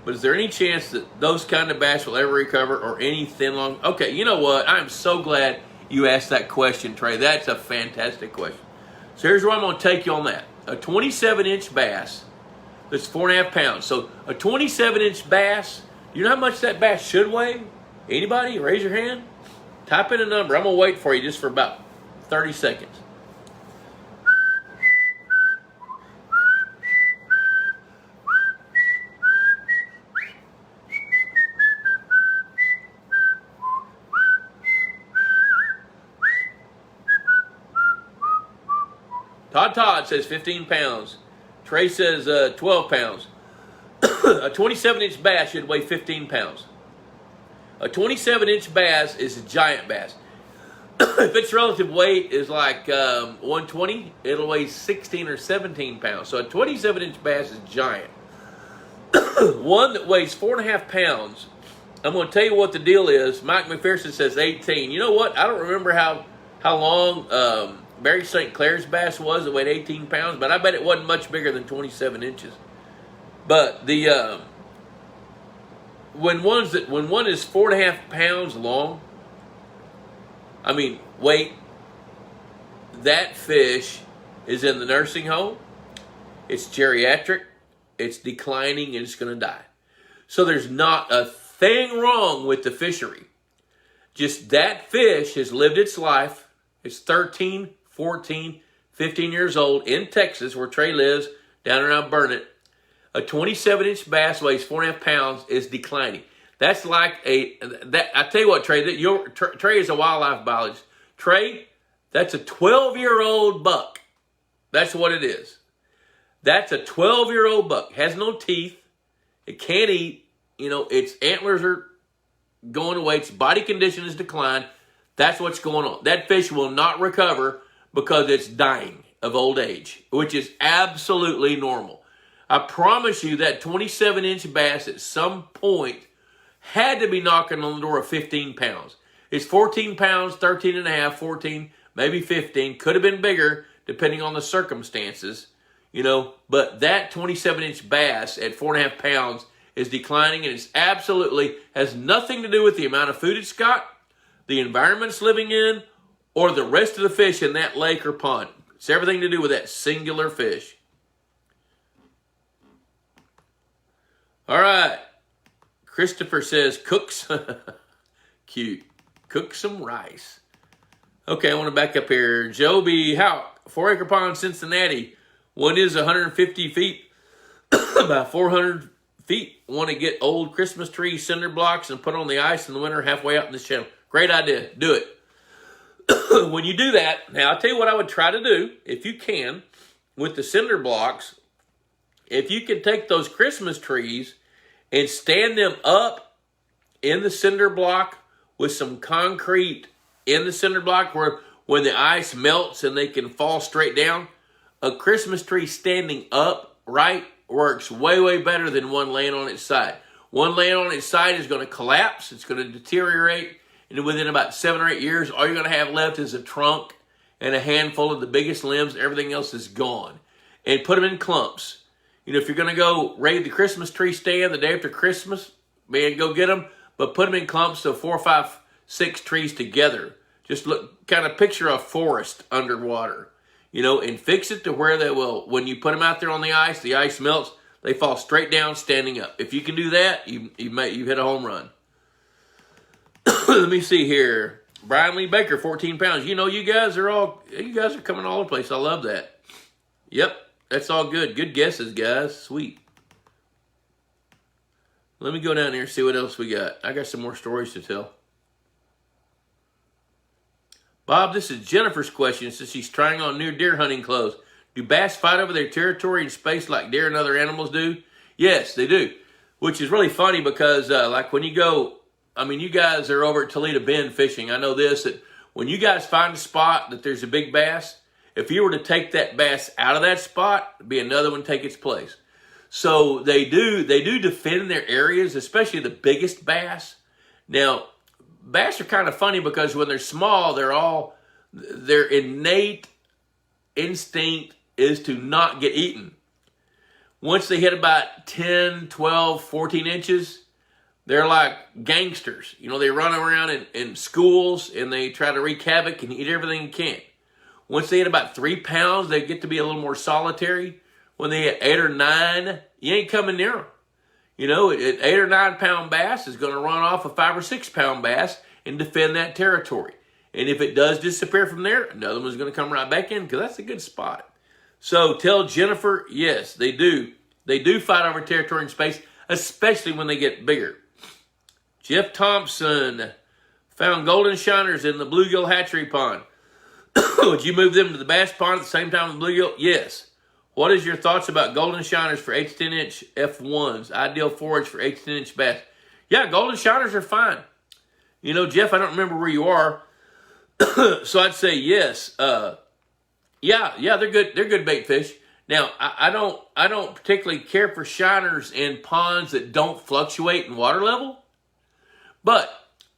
But is there any chance that those kind of bass will ever recover or any thin long? Okay, you know what? I'm so glad you asked that question, Trey. That's a fantastic question. So here's where I'm going to take you on that. A 27-inch bass that's 4.5 pounds. So a 27-inch bass, you know how much that bass should weigh? Anybody? Raise your hand. Type in a number. I'm going to wait for you just for about 30 seconds. Todd says 15 pounds. Trey says 12 pounds. A 27-inch bass should weigh 15 pounds. A 27-inch bass is a giant bass. If its relative weight is like 120, it'll weigh 16 or 17 pounds. So a 27-inch bass is giant. One that weighs 4.5 pounds, I'm going to tell you what the deal is. Mike McPherson says 18. You know what? I don't remember how long Barry St. Clair's bass was. It weighed 18 pounds, but I bet it wasn't much bigger than 27 inches. But the when one is 4.5 pounds long, I mean, wait, that fish is in the nursing home. It's geriatric. It's declining, and it's going to die. So there's not a thing wrong with the fishery. Just that fish has lived its life. It's 13, 14, 15 years old in Texas, where Trey lives, down around Burnett. A 27-inch bass weighs 4.5 pounds is declining. That's like I tell you what, Trey, Trey is a wildlife biologist. Trey, that's a 12-year-old buck. That's what it is. That's a 12-year-old buck. Has no teeth. It can't eat. You know, its antlers are going away. Its body condition is declined. That's what's going on. That fish will not recover because it's dying of old age, which is absolutely normal. I promise you that 27-inch bass at some point had to be knocking on the door of 15 pounds. It's 14 pounds, 13 and a half, 14, maybe 15. Could have been bigger depending on the circumstances, you know. But that 27-inch bass at 4.5 pounds is declining, and it's absolutely has nothing to do with the amount of food it's got, the environment it's living in, or the rest of the fish in that lake or pond. It's everything to do with that singular fish. All right. Christopher says, cooks. Cute. Cook some rice. Okay, I want to back up here. Joby Houck, 4-acre pond, Cincinnati. One is 150 feet by 400 feet. Want to get old Christmas tree cinder blocks and put on the ice in the winter halfway out in this channel. Great idea. Do it. When you do that, now I'll tell you what I would try to do, if you can, with the cinder blocks. If you can take those Christmas trees and stand them up in the cinder block with some concrete in the cinder block where when the ice melts and they can fall straight down, a Christmas tree standing upright works way, way better than one laying on its side. One laying on its side is going to collapse. It's going to deteriorate. And within about 7 or 8 years, all you're going to have left is a trunk and a handful of the biggest limbs. Everything else is gone. And put them in clumps. You know, if you're going to go raid the Christmas tree stand the day after Christmas, man, go get them. But put them in clumps of 4, 5, 6 trees together. Just look, kind of picture a forest underwater. You know, and fix it to where they will, when you put them out there on the ice melts, they fall straight down standing up. If you can do that, you've hit a home run. Let me see here. Brian Lee Baker, 14 pounds. You know, you guys are coming all over the place. I love that. Yep, that's all good. Good guesses, guys. Sweet. Let me go down here and see what else we got. I got some more stories to tell. Bob, this is Jennifer's question since she's trying on new deer hunting clothes. Do bass fight over their territory and space like deer and other animals do? Yes, they do. Which is really funny because like when you go, I mean, you guys are over at Toledo Bend fishing. I know this, that when you guys find a spot that there's a big bass, if you were to take that bass out of that spot, it'd be another one take its place. So they do defend their areas, especially the biggest bass. Now, bass are kind of funny because when they're small, their innate instinct is to not get eaten. Once they hit about 10, 12, 14 inches, they're like gangsters. You know, they run around in schools and they try to wreak havoc and eat everything you can. Once they hit about 3 pounds, they get to be a little more solitary. When they hit 8 or 9, you ain't coming near them. You know, an 8 or 9 pound bass is going to run off a 5 or 6 pound bass and defend that territory. And if it does disappear from there, another one's going to come right back in because that's a good spot. So tell Jennifer, yes, they do. They do fight over territory and space, especially when they get bigger. Jeff Thompson found golden shiners in the bluegill hatchery pond. Would you move them to the bass pond at the same time as bluegill? Yes. What is your thoughts about golden shiners for 8 to 10 inch F1s? Ideal forage for 8 to 10 inch bass. Yeah, golden shiners are fine. You know, Jeff, I don't remember where you are. So I'd say yes. Yeah, they're good. They're good bait fish. Now, I don't particularly care for shiners in ponds that don't fluctuate in water level, but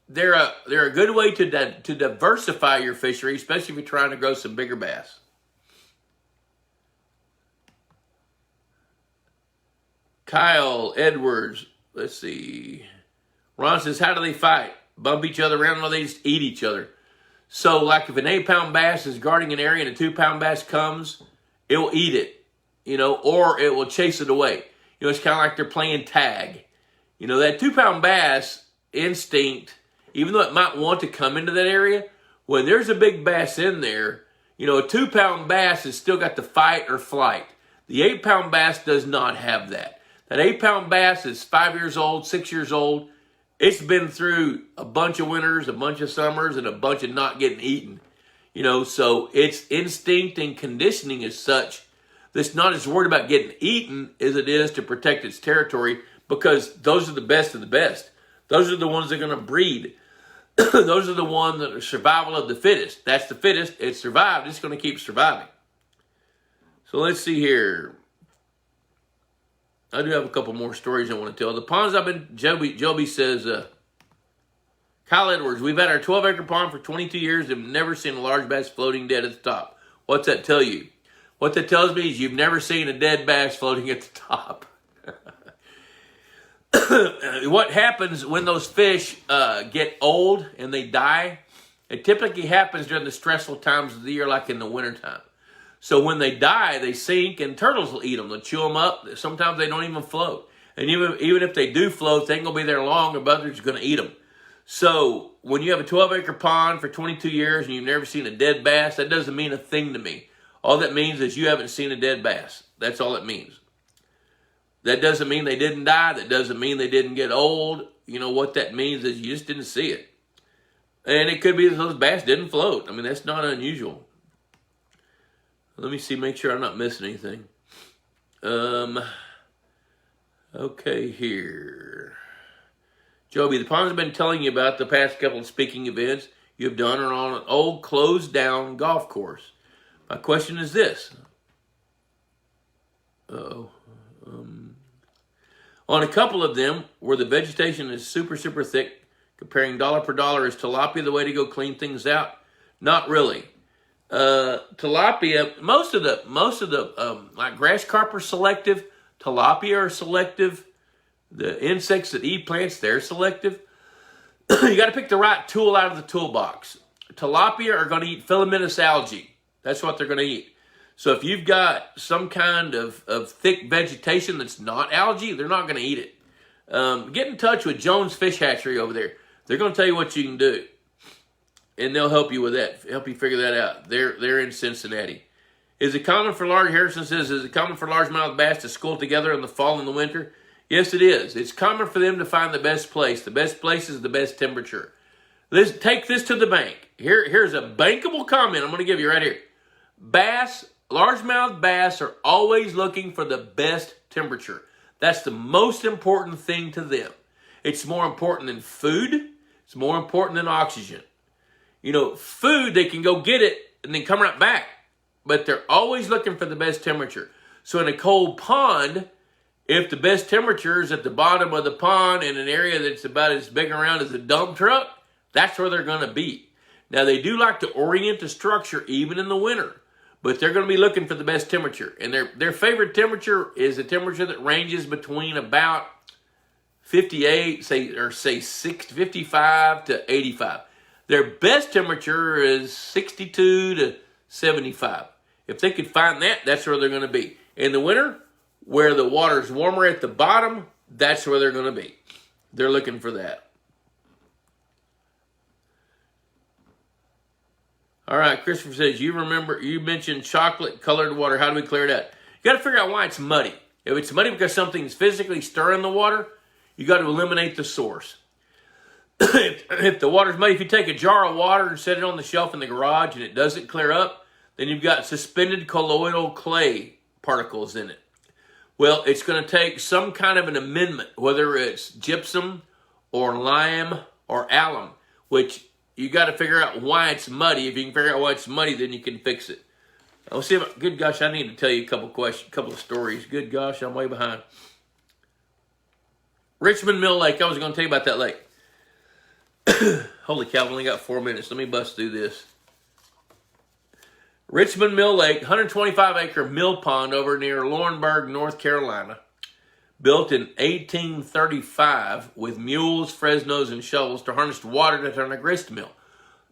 they're a good way to diversify your fishery, especially if you're trying to grow some bigger bass. Kyle Edwards, let's see. Ron says, how do they fight? Bump each other around or they just eat each other? So, like if an 8 pound bass is guarding an area and a 2 pound bass comes, it will eat it, you know, or it will chase it away. You know, it's kind of like they're playing tag. You know, that 2 pound bass instinct, even though it might want to come into that area, when there's a big bass in there, you know, a 2 pound bass has still got the fight or flight. The 8 pound bass does not have that. That 8 pound bass is 5 years old, 6 years old. It's been through a bunch of winters, a bunch of summers, and a bunch of not getting eaten. You know, so its instinct and conditioning is such that it's not as worried about getting eaten as it is to protect its territory, because those are the best of the best. Those are the ones that are going to breed. Those are the ones that are survival of the fittest. That's the fittest. It survived. It's going to keep surviving. So let's see here. I do have a couple more stories I want to tell. The ponds I've been, Joby says, Kyle Edwards, we've had our 12-acre pond for 22 years and never seen a large bass floating dead at the top. What's that tell you? What that tells me is you've never seen a dead bass floating at the top. What happens when those fish get old and they die? It typically happens during the stressful times of the year, like in the wintertime. So when they die, they sink, and turtles will eat them. They'll chew them up. Sometimes they don't even float. And even if they do float, they ain't going to be there long, or others are going to eat them. So when you have a 12-acre pond for 22 years and you've never seen a dead bass, that doesn't mean a thing to me. All that means is you haven't seen a dead bass. That's all it means. That doesn't mean they didn't die. That doesn't mean they didn't get old. You know, what that means is you just didn't see it. And it could be that those bass didn't float. I mean, that's not unusual. Let me see, make sure I'm not missing anything. Okay, here. Joby, the ponds I've been telling you about the past couple of speaking events you have done are on an old closed down golf course. My question is this. On a couple of them, where the vegetation is super, super thick, comparing dollar per dollar, is tilapia the way to go clean things out? Not really. Tilapia, most of the like grass carp are selective. Tilapia are selective. The insects that eat plants, they're selective. You got to pick the right tool out of the toolbox. Tilapia are going to eat filamentous algae. That's what they're going to eat. So if you've got some kind of thick vegetation that's not algae, they're not going to eat it. Get in touch with Jones Fish Hatchery over there. They're going to tell you what you can do. And they'll help you with that, help you figure that out. They're in Cincinnati. Is it common for large, Harrison says, is it common for largemouth bass to school together in the fall and the winter? Yes, it is. It's common for them to find the best place. The best place is the best temperature. Take this to the bank. Here's a bankable comment I'm going to give you right here. Largemouth bass are always looking for the best temperature. That's the most important thing to them. It's more important than food. It's more important than oxygen. Food, they can go get it and then come right back. But they're always looking for the best temperature. So in a cold pond, if the best temperature is at the bottom of the pond in an area that's about as big around as a dump truck, that's where they're going to be. Now, they do like to orient the structure even in the winter, but they're going to be looking for the best temperature. And their favorite temperature is a temperature that ranges between about 55 to 85. Their best temperature is 62 to 75. If they could find that, that's where they're going to be. In the winter, where the water's warmer at the bottom, that's where they're going to be. They're looking for that. All right, Christopher says, you mentioned chocolate-colored water. How do we clear it out? You got to figure out why it's muddy. If it's muddy because something's physically stirring the water, you got to eliminate the source. If the water's muddy, if you take a jar of water and set it on the shelf in the garage and it doesn't clear up, then you've got suspended colloidal clay particles in it. Well, it's going to take some kind of an amendment, whether it's gypsum or lime or alum, which you got to figure out why it's muddy. If you can figure out why it's muddy, then you can fix it. Let's see if, good gosh, I need to tell you a couple of stories. Good gosh, I'm way behind. Richmond Mill Lake. I was going to tell you about that lake. Holy cow, I've only got 4 minutes. Let me bust through this. Richmond Mill Lake, 125-acre mill pond over near Laurinburg, North Carolina. Built in 1835 with mules, Fresnos, and shovels to harness water to turn a grist mill.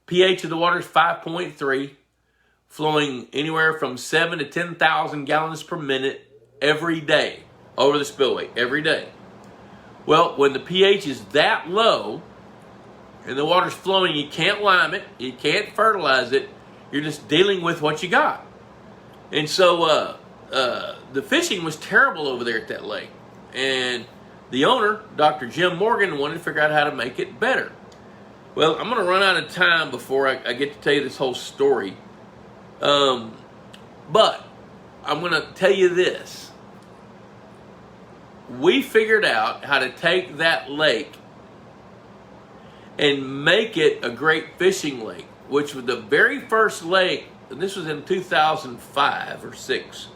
pH of the water is 5.3, flowing anywhere from 7 to 10,000 gallons per minute every day over the spillway, every day. Well, when the pH is that low and the water's flowing, you can't lime it, you can't fertilize it, you're just dealing with what you got. And so the fishing was terrible over there at that lake. And the owner, Dr. Jim Morgan, wanted to figure out how to make it better. Well, I'm going to run out of time before I get to tell you this whole story. But I'm going to tell you this. We figured out how to take that lake and make it a great fishing lake, which was the very first lake, and this was in 2005 or 6.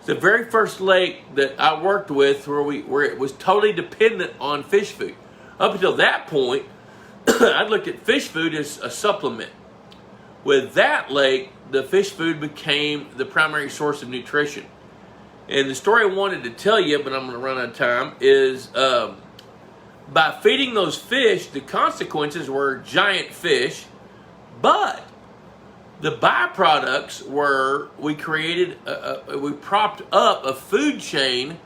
The very first lake that I worked with where it was totally dependent on fish food. Up until that point, I'd looked at fish food as a supplement. With that lake, the fish food became the primary source of nutrition. And the story I wanted to tell you, but I'm going to run out of time, is by feeding those fish, the consequences were giant fish, but the byproducts were we propped up a food chain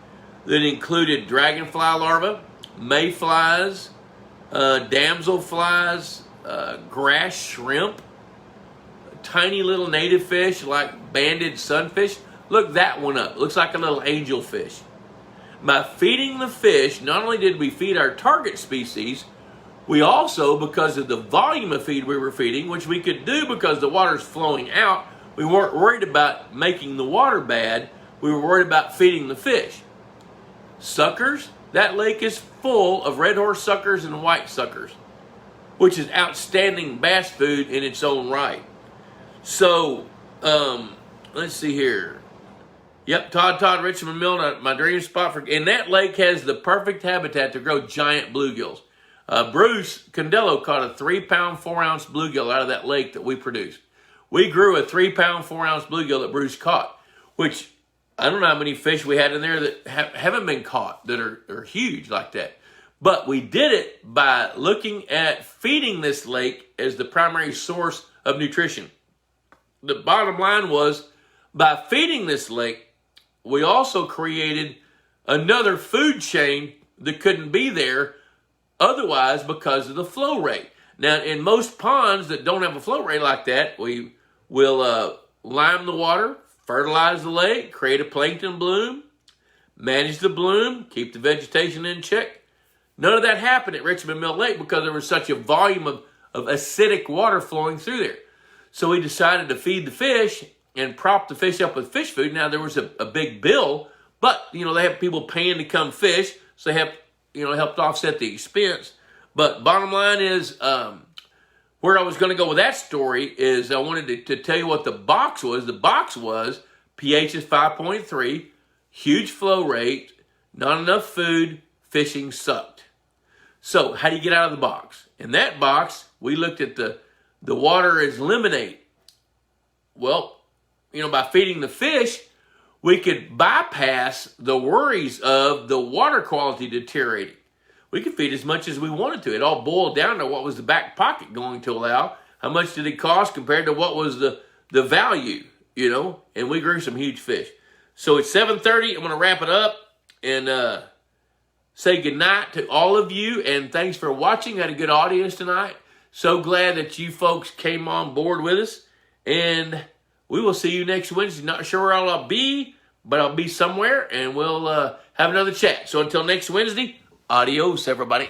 that included dragonfly larvae, mayflies, damselflies, grass shrimp, tiny little native fish like banded sunfish. Look that one up. It looks like a little angelfish. By feeding the fish, not only did we feed our target species, we also, because of the volume of feed we were feeding, which we could do because the water's flowing out, we weren't worried about making the water bad. We were worried about feeding the fish. Suckers, that lake is full of red horse suckers and white suckers, which is outstanding bass food in its own right. So, let's see here. Yep, Todd, Richmond Mill, my dream spot for, and that lake has the perfect habitat to grow giant bluegills. Bruce Condello caught a 3-pound, 4-ounce bluegill out of that lake that we produced. We grew a 3-pound, 4-ounce bluegill that Bruce caught, which I don't know how many fish we had in there that haven't been caught that are huge like that. But we did it by looking at feeding this lake as the primary source of nutrition. The bottom line was, by feeding this lake, we also created another food chain that couldn't be there otherwise because of the flow rate. Now, in most ponds that don't have a flow rate like that, we will lime the water, fertilize the lake, create a plankton bloom, manage the bloom, keep the vegetation in check. None of that happened at Richmond Mill Lake because there was such a volume of acidic water flowing through there. So we decided to feed the fish and prop the fish up with fish food. Now, there was a big bill, but, they have people paying to come fish, so they helped offset the expense. But bottom line is, where I was going to go with that story is I wanted to tell you what the box was. The box was pH is 5.3, huge flow rate, not enough food, fishing sucked. So how do you get out of the box? In that box, we looked at the water as lemonade. Well, by feeding the fish, we could bypass the worries of the water quality deteriorating. We could feed as much as we wanted to. It all boiled down to what was the back pocket going to allow. How much did it cost compared to what was the value, and we grew some huge fish. So it's 7:30. I'm going to wrap it up and say goodnight to all of you, and thanks for watching. Had a good audience tonight. So glad that you folks came on board with us, and we will see you next Wednesday. Not sure where I'll be, but I'll be somewhere, and we'll have another chat. So until next Wednesday, adios, everybody.